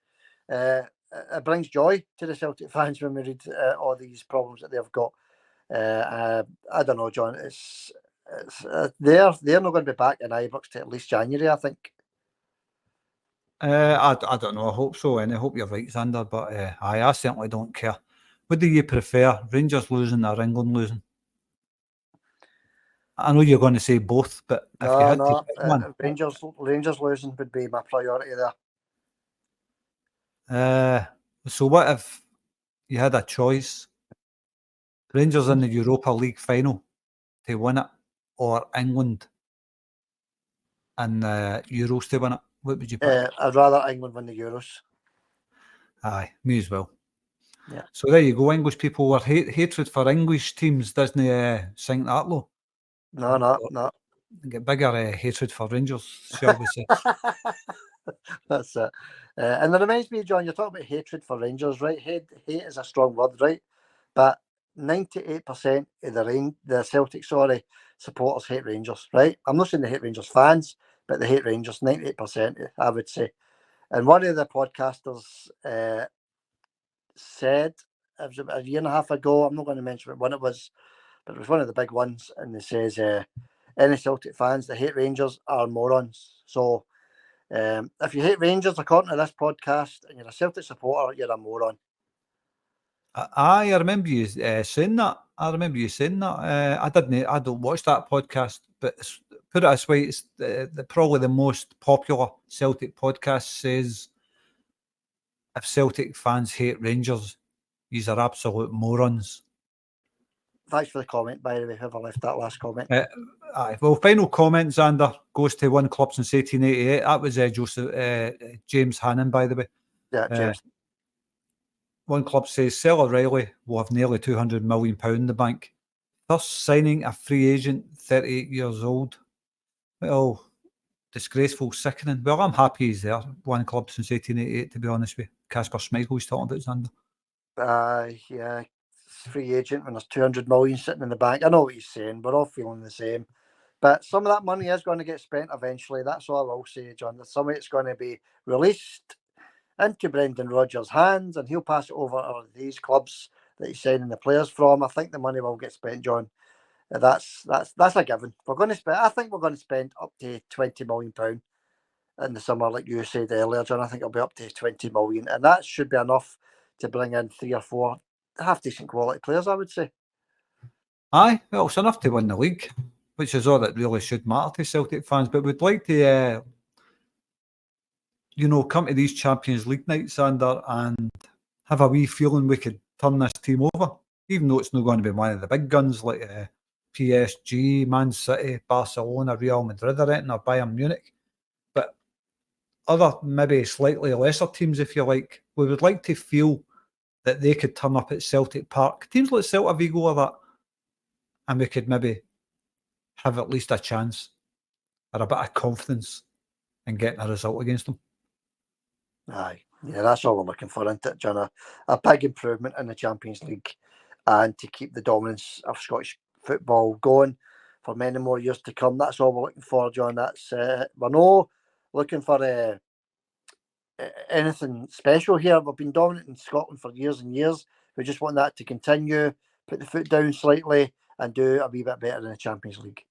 it brings joy to the Celtic fans when we read all these problems that they've got. I don't know, John. It's they're not going to be back in Ibrox to at least January, I think. I don't know. I hope so, and I hope you're right, Zander. But I certainly don't care. What do you prefer, Rangers losing or England losing? I know you're going to say both, but if you had to pick one, Rangers losing would be my priority there. So what if you had a choice? Rangers in the Europa League final to win it, or England in the Euros to win it? What would you pick? I'd rather England win the Euros. Aye, me as well. Yeah. So there you go. English people were hatred for English teams doesn't sink that low. No. Get bigger hatred for Rangers, shall we say? That's it. And it reminds me, John, you're talking about hatred for Rangers, right? Hate is a strong word, right? But 98% of the Celtic, supporters hate Rangers, right? I'm not saying they hate Rangers fans, but they hate Rangers. 98%, I would say. And one of the podcasters said, it was about a year and a half ago, I'm not going to mention what one it was, but it was one of the big ones, and it says any Celtic fans that hate Rangers are morons. So if you hate Rangers, according to this podcast, and you're a Celtic supporter, you're a moron. I remember you saying that. I don't watch that podcast, but put it this way, it's probably the most popular Celtic podcast says if Celtic fans hate Rangers, these are absolute morons. Thanks for the comment, by the way, whoever left that last comment. Well, final comment, Zander, goes to One Club since 1888. That was James Hannon, by the way. Yeah, James. One Club says, Sell O'Reilly will have nearly £200 million in the bank. Thus signing a free agent, 38 years old. Well, disgraceful, sickening. Well, I'm happy he's there. One Club since 1888, to be honest with you. Casper Schmeichel he's talking about, Zander. Yeah. Free agent when there's 200 million sitting in the bank. I know what he's saying. We're all feeling the same. But some of that money is going to get spent eventually. That's all I will say, John. Some of it's going to be released into Brendan Rodgers' hands, and he'll pass it over to these clubs that he's signing the players from. I think the money will get spent, John. That's a given. I think we're going to spend up to £20 million in the summer, like you said earlier, John. I think it'll be up to 20 million, and that should be enough to bring in 3 or 4 half decent quality players, I would say. Aye, well, it's enough to win the league, which is all that really should matter to Celtic fans. But we'd like to, come to these Champions League nights, Zander, and have a wee feeling we could turn this team over, even though it's not going to be one of the big guns like PSG, Man City, Barcelona, Real Madrid, or anything, or Bayern Munich. But other, maybe slightly lesser teams, if you like, we would like to feel that they could turn up at Celtic Park. Teams like Celta Vigo or that, and we could maybe have at least a chance or a bit of confidence in getting a result against them. Aye, yeah, that's all we're looking for, isn't it, John? A big improvement in the Champions League, and to keep the dominance of Scottish football going for many more years to come. That's all we're looking for, John. That's we're not looking for anything special here. We've been dominant in Scotland for years and years. We just want that to continue, put the foot down slightly, and do a wee bit better in the Champions League.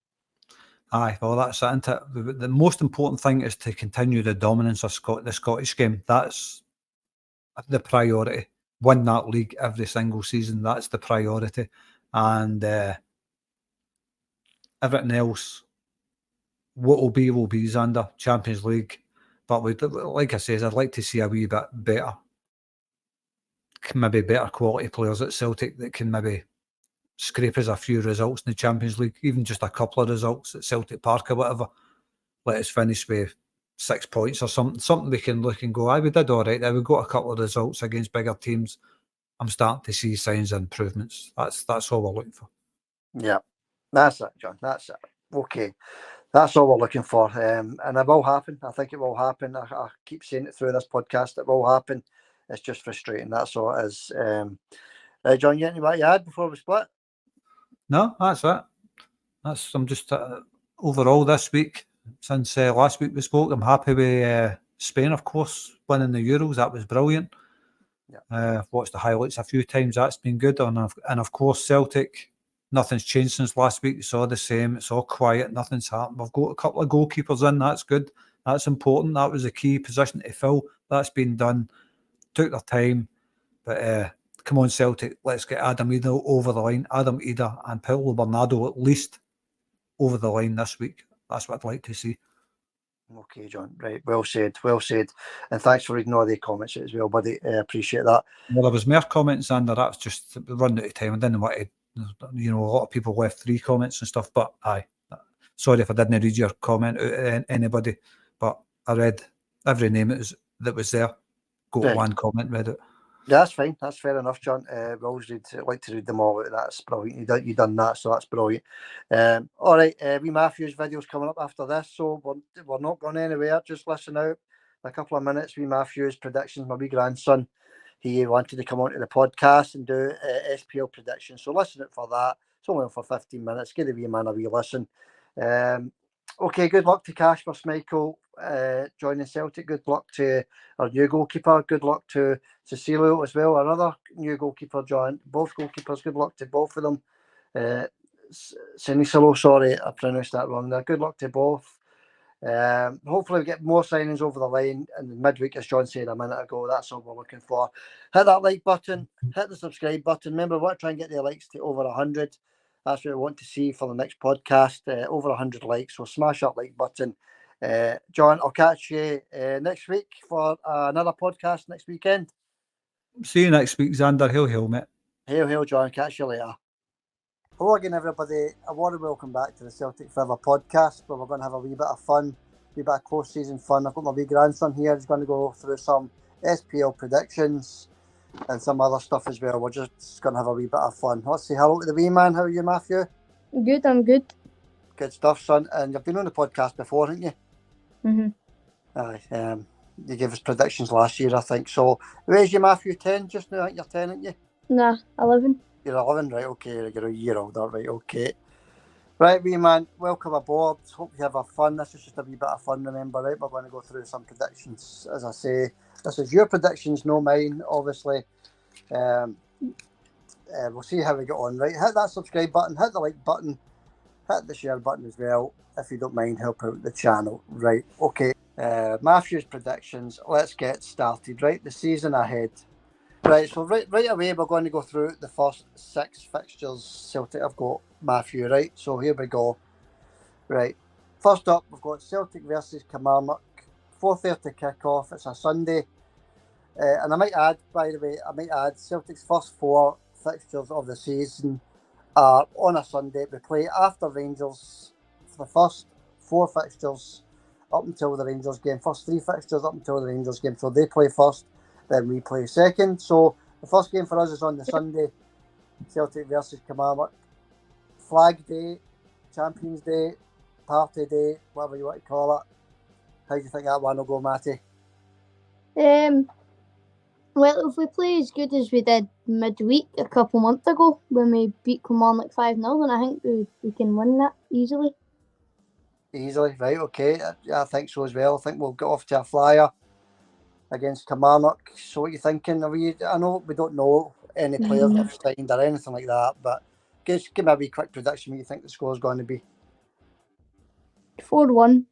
Aye, well, that's it, isn't it? The most important thing is to continue the dominance of the Scottish game. That's the priority. Win that league every single season. That's the priority. And everything else, what will be, Zander. Champions League. But like I says, I'd like to see a wee bit better. Maybe better quality players at Celtic that can maybe scrape us a few results in the Champions League, even just a couple of results at Celtic Park or whatever. Let us finish with 6 points or something we can look and go, we did all right there. We got a couple of results against bigger teams. I'm starting to see signs of improvements. That's all we're looking for. Yeah, that's it, John. That's it. Okay. That's all we're looking for. And it will happen. I think it will happen. I keep saying it through this podcast. It will happen. It's just frustrating. That's all it is. John, you anything you add before we split? No, that's it. I'm just overall this week, since last week we spoke, I'm happy with Spain, of course, winning the Euros. That was brilliant. Yeah. I've watched the highlights a few times. That's been good. And of course, Celtic, nothing's changed since last week. It's all the same. It's all quiet. Nothing's happened. We've got a couple of goalkeepers in. That's good. That's important. That was a key position to fill. That's been done. Took their time. But come on, Celtic. Let's get Adam Ida over the line. Adam Ida and Paulo Bernardo at least over the line this week. That's what I'd like to see. Okay, John. Right. Well said. Well said. And thanks for reading all the comments as well, buddy. Appreciate that. Well, there was more comments, and that's just run out of time. I didn't want to, a lot of people left 3 comments and stuff, but aye. Sorry if I didn't read your comment out anybody, but I read every name that was there. Got one comment, read it. Yeah, that's fine. That's fair enough, John. We always like to read them all out. That's brilliant. You done that, so that's brilliant. All right, we Matthew's video's coming up after this, so we're not going anywhere. Just listen out a couple of minutes. We Matthew's predictions. My wee grandson, he wanted to come onto the podcast and do SPL predictions, so listen out for that. It's only on for 15 minutes. Give the wee man a wee listen. Okay, good luck to Casper, Schmeichel joining Celtic. Good luck to our new goalkeeper. Good luck to Sinisalo as well, another new goalkeeper joined. Both goalkeepers, good luck to both of them. Sinisalo, sorry, I pronounced that wrong there. Good luck to both. Hopefully we get more signings over the line in the midweek, as John said a minute ago. That's all we're looking for. Hit that like button, hit the subscribe button. Remember, we want to try and get the likes to over 100. That's what we want to see for the next podcast. Over 100 likes, so smash that like button. John, I'll catch you next week for another podcast next weekend. See you next week, Zander. Hail, mate. Hail, John. Catch you later. Hello again, everybody. I want to welcome back to the Celtic Forever podcast, where we're going to have a wee bit of fun, a wee bit of close season fun. I've got my wee grandson here. He's going to go through some SPL predictions and some other stuff as well. We're just going to have a wee bit of fun. Let's say hello to the wee man. How are you, Matthew? Good, I'm good. Good stuff, son. And you've been on the podcast before, haven't you? Mm-hmm. Aye. You gave us predictions last year, I think. So, where's you, Matthew? 10 just now? You're 10, aren't you? Nah, 11. You're 11, right? Okay, you're a year older, right? Okay. Right, wee man, welcome aboard. Hope you have a fun. This is just a wee bit of fun, remember, right? We're going to go through some predictions. As I say, this is your predictions, no mine, obviously. We'll see how we get on, right? Hit that subscribe button, hit the like button, hit the share button as well. If you don't mind, help out the channel. Right, okay. Matthew's predictions. Let's get started, right? The season ahead. Right, so right away, we're going to go through the first 6 fixtures Celtic have got, Matthew, right? So here we go. Right, first up, we've got Celtic versus Kilmarnock, 4:30 kick-off. It's a Sunday. And I might add, by the way, Celtic's first 4 fixtures of the season are on a Sunday. We play after Rangers for the first 4 fixtures up until the Rangers game. First 3 fixtures up until the Rangers game. So they play first, then we play second. So the first game for us is on the Sunday, Celtic versus Kilmarnock. Flag Day, Champions Day, Party Day, whatever you want to call it. How do you think that one will go, Matty? Well, if we play as good as we did midweek a couple months ago when we beat Kilmarnock 5-0, then I think we can win that easily. Easily, right, okay. I think so as well. I think we'll get off to a flyer against Kilmarnock. So what are you thinking? I know we don't know any players that have signed or anything like that, but give me a wee quick prediction what you think the score's going to be. 4-1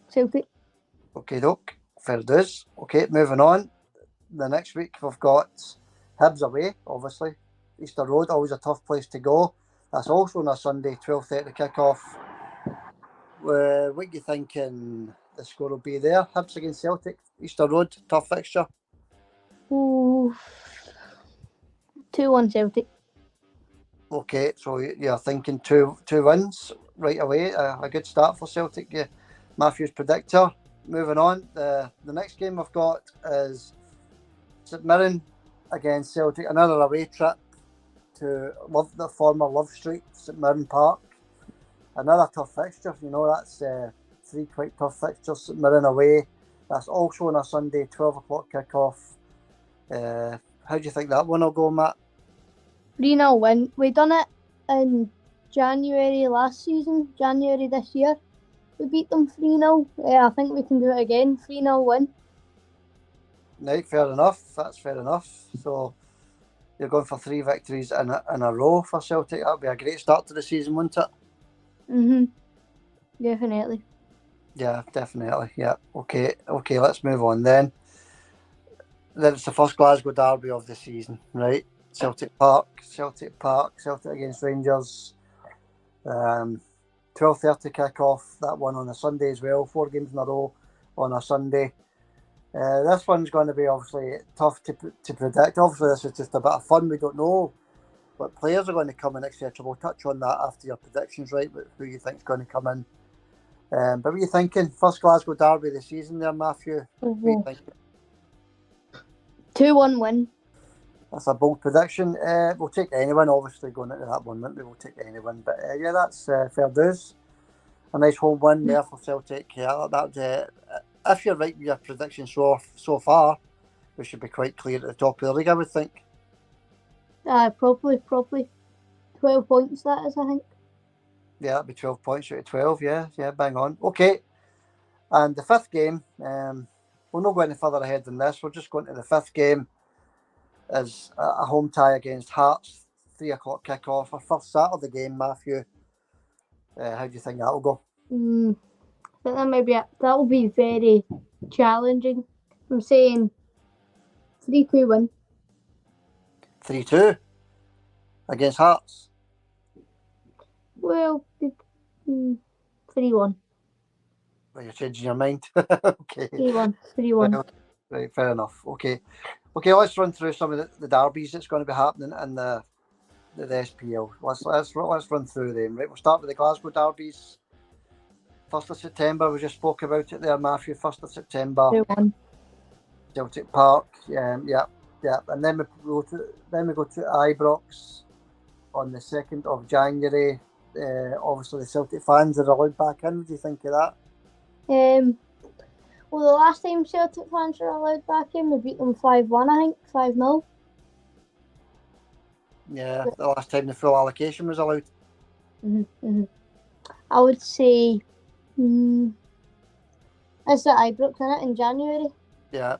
Celtic. Okay, doke. Fair dues. Okay, moving on. The next week we've got Hibs away, obviously. Easter Road, always a tough place to go. That's also on a Sunday, 12:30 kick-off. What are you thinking the score will be there? Hibs against Celtic, Easter Road, tough fixture. Ooh, 2-1 Celtic. Okay, so you're thinking two wins right away. A good start for Celtic. Yeah, Matthew's predictor. Moving on, the next game I've got is St Mirren against Celtic. Another away trip to the former Love Street, St Mirren Park. Another tough fixture. You know, that's 3 quite tough fixtures. St Mirren away. That's also on a Sunday, 12 o'clock kick-off. How do you think that one will go, Matt? 3-0 win. We done it in January last season, January this year. We beat them 3-0. I think we can do it again. 3-0 win. Right, fair enough. That's fair enough. So you're going for 3 victories in a row for Celtic. That would be a great start to the season, wouldn't it? Definitely. Yeah, definitely. Yeah. Okay, let's move on then. Then it's the first Glasgow derby of the season, right? Celtic Park, Celtic against Rangers. 12:30 kick-off, that one on a Sunday as well. 4 games in a row on a Sunday. This one's going to be obviously tough to predict. Obviously, this is just a bit of fun. We don't know what players are going to come in, etc. We'll touch on that after your predictions, right? But who you think is going to come in. But what are you thinking? First Glasgow derby of the season there, Matthew. What are you thinking? 2-1 win. That's a bold prediction. We'll take anyone, obviously, going into that one, won't we? We'll take anyone. But yeah, that's fair dues. A nice home win there for Celtic. Yeah, that. If you're right with your prediction so far, we should be quite clear at the top of the league, I would think. Probably 12 points, that is, I think. Yeah, that'd be 12 points out of 12. Yeah, bang on. Okay. And the 5th game, we'll not go any further ahead than this. We're just going to the 5th game. Is a home tie against Hearts, 3 o'clock kick-off. Our first Saturday game, Matthew. How do you think that'll go? I think that will be very challenging. I'm saying 3-2 win. 3-2 against Hearts. Well, 3-1. Well, you're changing your mind. Okay. 3-1. Right, fair enough. Okay, let's run through some of the derbies that's going to be happening in the SPL. Let's run through them. Right, we'll start with the Glasgow derbies. 1st of September, we just spoke about it there, Matthew. 1st of September, 2-1. Celtic Park. Yeah, and then we go to Ibrox on the 2nd of January. Obviously, the Celtic fans are allowed back in. What do you think of that? Well, the last time Celtic fans were allowed back in, we beat them 5-1, I think, 5-0. Yeah, the last time the full allocation was allowed. I would say, is it Ibrox in it in January? Yeah.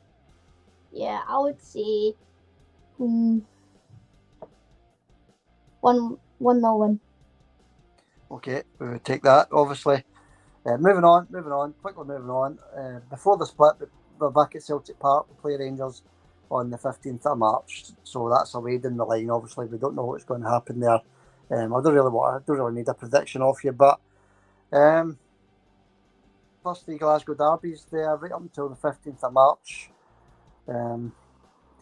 Yeah, I would say 1-0 win. Okay, we would take that, obviously. Moving on. Before the split, we're back at Celtic Park. We play Rangers on the 15th of March, so that's away down the line. Obviously, we don't know what's going to happen there. I don't really need a prediction off you, but first 3 Glasgow derbies there, right up until the 15th of March. Do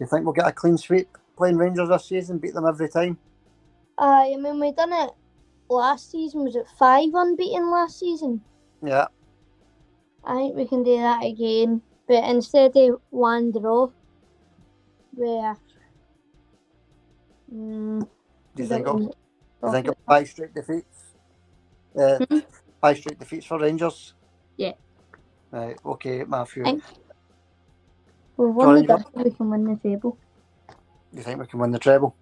you think we'll get a clean sweep playing Rangers this season? Beat them every time? I mean, we done it last season. Was it 5 unbeaten last season? Yeah. I think we can do that again, but instead of 1 draw, where do you think of 5 straight defeats? 5 straight defeats for Rangers? Yeah. Right, okay, Matthew. We've won the double, we can win the treble. You think we can win the treble?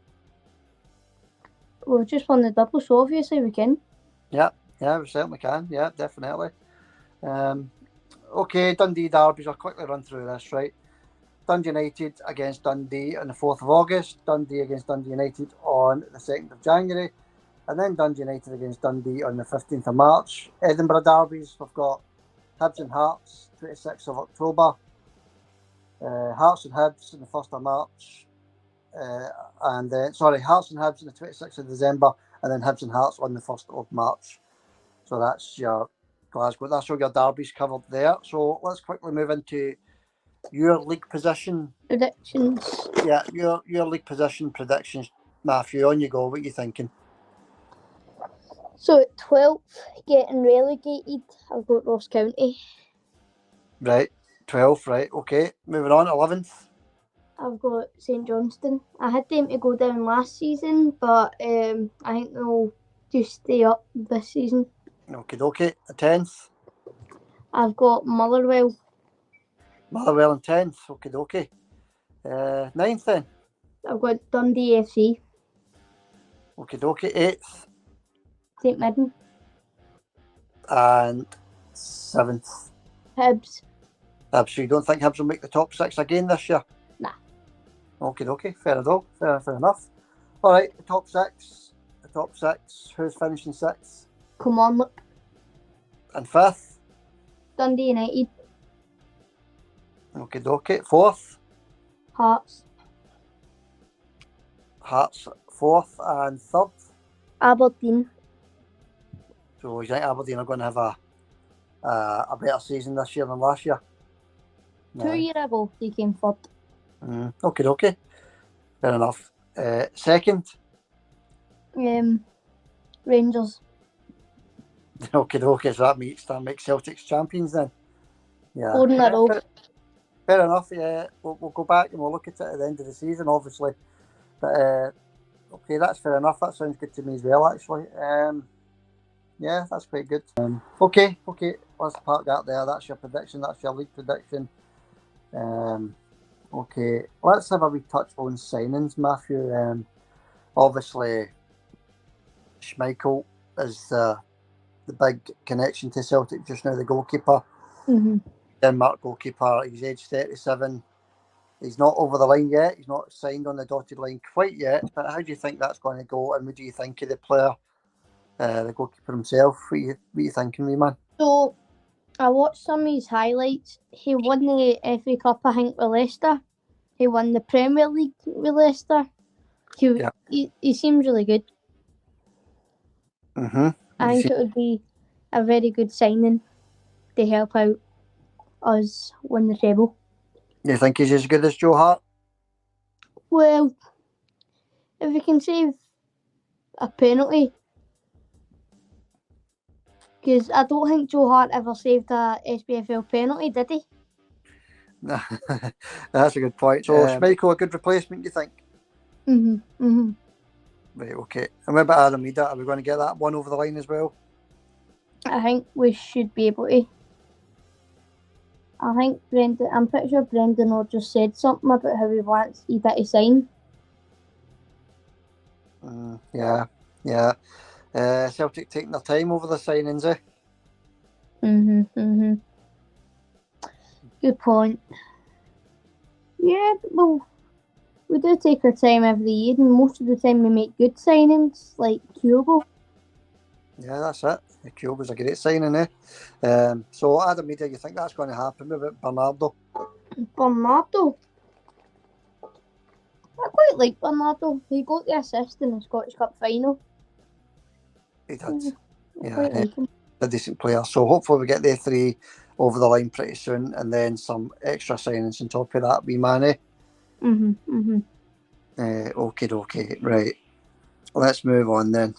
We've just won the double, so obviously we can. Yeah, we certainly can. Yeah, definitely. Okay, Dundee derbies. I'll quickly run through this, right? Dundee United against Dundee on the 4th of August. Dundee against Dundee United on the 2nd of January. And then Dundee United against Dundee on the 15th of March. Edinburgh derbies, we've got Hibs and Hearts, 26th of October. Hearts and Hibs on the 1st of March. Hearts and Hibs on the 26th of December. And then Hibs and Hearts on the 1st of March. So that's your Glasgow. That's all your derbies covered there. So let's quickly move into your league position predictions. Yeah, your league position predictions, Matthew. On you go. What are you thinking? So at 12th, getting relegated, I've got Ross County. Right, 12th. Right, okay. Moving on, 11th. I've got St Johnstone. I had them to go down last season, but I think they'll just stay up this season. Okay. 10th. I've got Motherwell. Motherwell in 10th. Okay. 9th then. I've got Dundee FC. Okay. 8th. St Mirren. And 7th. Hibs. So you don't think Hibs will make the top 6 again this year? Nah. Okay. Fair enough. All right, the top 6. Who's finishing 6th? Come on, look. And 5th? Dundee United. Okay. 4th? Hearts. 4th, and 3rd? Aberdeen. So you think Aberdeen are going to have a better season this year than last year? 2 years ago, they came 3rd. Okay. Fair enough. 2nd? Rangers. Okay. So that makes Celtic's champions then. Yeah. 4 in a row. Fair enough. Yeah, we'll go back and we'll look at it at the end of the season, obviously. But okay, that's fair enough. That sounds good to me as well, actually. Yeah, that's quite good. Okay. Let's park that there. That's your prediction. That's your league prediction. Okay, let's have a wee touch on signings, Matthew. Obviously, Schmeichel is the big connection to Celtic just now, the goalkeeper. Mm-hmm. Denmark goalkeeper. He's age 37. He's not over the line yet. He's not signed on the dotted line quite yet. But how do you think that's going to go? And what do you think of the player, the goalkeeper himself? What are you thinking, wee man? So, I watched some of his highlights. He won the FA Cup, I think, with Leicester. He won the Premier League with Leicester. He seems really good. Mm-hmm. I think it would be a very good signing to help out us win the treble. You think he's as good as Joe Hart? Well, if we can save a penalty, because I don't think Joe Hart ever saved a SPFL penalty, did he? That's a good point. So, Schmeichel, a good replacement, you think? Mm-hmm. Right, okay. And what about Adam Ida? Are we going to get that one over the line as well? I think we should be able to. I think I'm pretty sure Brendan Rodgers said something about how he wants Ida to sign. Yeah. Celtic taking their time over the signings, eh? Mm-hmm. Good point. Yeah, well, we do take our time every year, and most of the time we make good signings, like Kyogo. Yeah, that's it. The Kyogo's a great signing, eh? So, Adam Media, you think that's going to happen? What about Bernardo? Bernardo? I quite like Bernardo. He got the assist in the Scottish Cup final. He did. I quite like him. A decent player. So, hopefully we get the 3 over the line pretty soon, and then some extra signings on top of that, wee man, eh? Okay. Right. Let's move on then.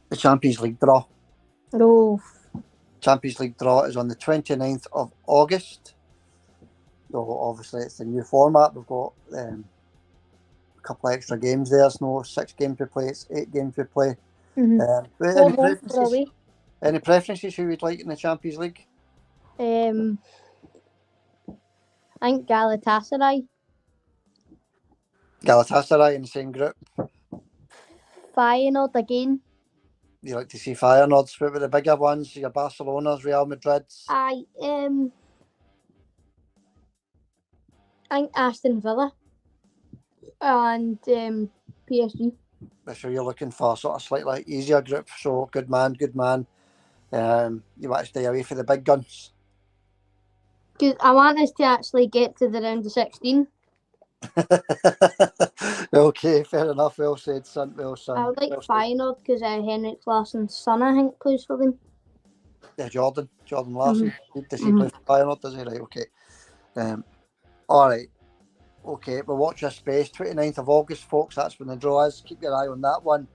The Champions League draw. Oh. Champions League draw is on the 29th of August. So obviously it's the new format. We've got a couple of extra games there. It's no 6 games we play, it's 8 games we play. Any preferences who you'd like in the Champions League? I think Galatasaray in the same group. Feyenoord again. You like to see Feyenoord? What with the bigger ones? Your Barcelona's, Real Madrid's. I think Aston Villa. and PSG. So you're looking for sort of slightly easier group. So good man, good man. You want to stay away from the big guns. Because I want us to actually get to the round of 16. Okay, fair enough. Well said, son. Well, son. I would like well said. Feyenoord because Henrik Larsson's son, I think, plays for them. Yeah, Jordan Larson. Does he play for Feyenoord? Does he? Right, okay. All right. Okay, we'll watch your space. 29th of August, folks. That's when the draw is. Keep your eye on that one.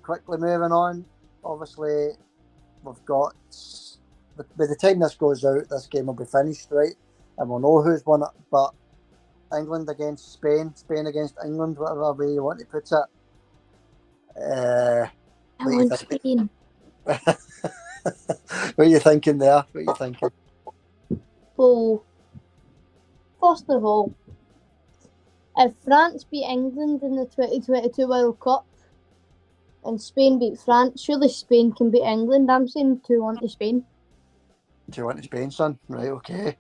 Quickly moving on. Obviously, we've got... By the time this goes out, this game will be finished, right? And we'll know who's won it. But England against Spain, Spain against England, whatever way you want to put it. I want Spain. What are you thinking there? What are you thinking? Well, first of all, if France beat England in the 2022 World Cup and Spain beat France, surely Spain can beat England. I'm saying 2-1 to Spain. 2-1 to Spain, son. Right, okay.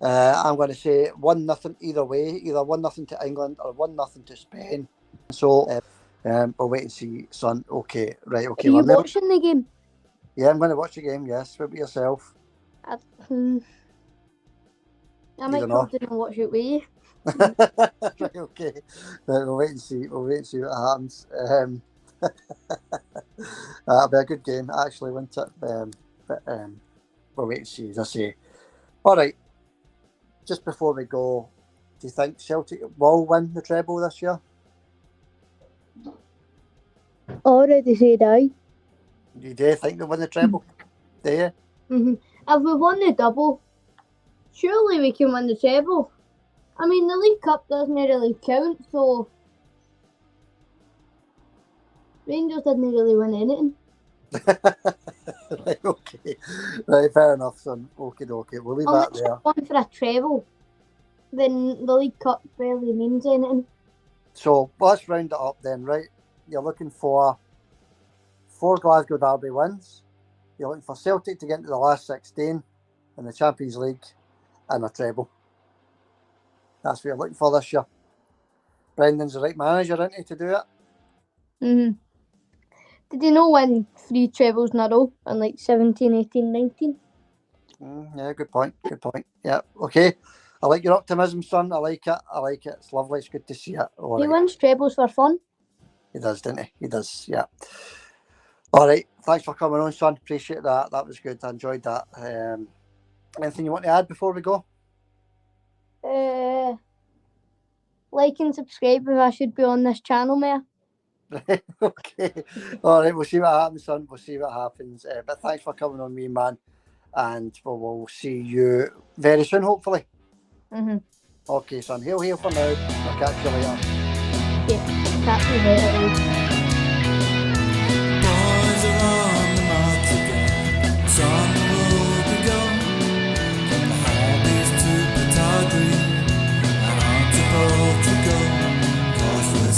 I'm going to say 1-0 either way, either 1-0 to England or 1-0 to Spain. So we'll wait and see, son. Okay, right, okay. Are you watching the game? Yeah, I'm going to watch the game, yes. What about yourself? I might come down and watch it with you. Right, okay. Right, we'll wait and see. We'll wait and see what happens. That'll be a good game, actually, won't it? But we'll wait and see, as I say. All right. Just before we go, do you think Celtic will win the treble this year? Already said aye. You do think they'll win the treble? Do you? Mm-hmm. If we won the double, surely we can win the treble. I mean, the League Cup doesn't really count, so Rangers didn't really win anything. Right, okay. Right, fair enough, son. Okay. We'll leave that there. Going for a treble, then the League Cup barely means anything. So let's round it up then, right? You're looking for 4 Glasgow Derby wins. You're looking for Celtic to get into the last 16 in the Champions League and a treble. That's what you're looking for this year. Brendan's the right manager, isn't he, to do it? Mm-hmm. Did he not win 3 trebles in a row in like 17, 18, 19? Yeah, good point. Yeah, okay. I like your optimism, son. I like it. It's lovely. It's good to see it. He wins trebles for fun. He does, doesn't he? He does, yeah. All right. Thanks for coming on, son. Appreciate that. That was good. I enjoyed that. Anything you want to add before we go? Like and subscribe if I should be on this channel, Mare. Okay. All right. We'll see what happens, son. We'll see what happens. But thanks for coming on, me, man. And we'll see you very soon, hopefully. Mm-hmm. Okay, son. Hail for now. I'll catch you later. Yeah, catch you later. Boys are on the march again. It's on the road we go. From the hobbies to Petardry and on to Portugal. 'Cause we're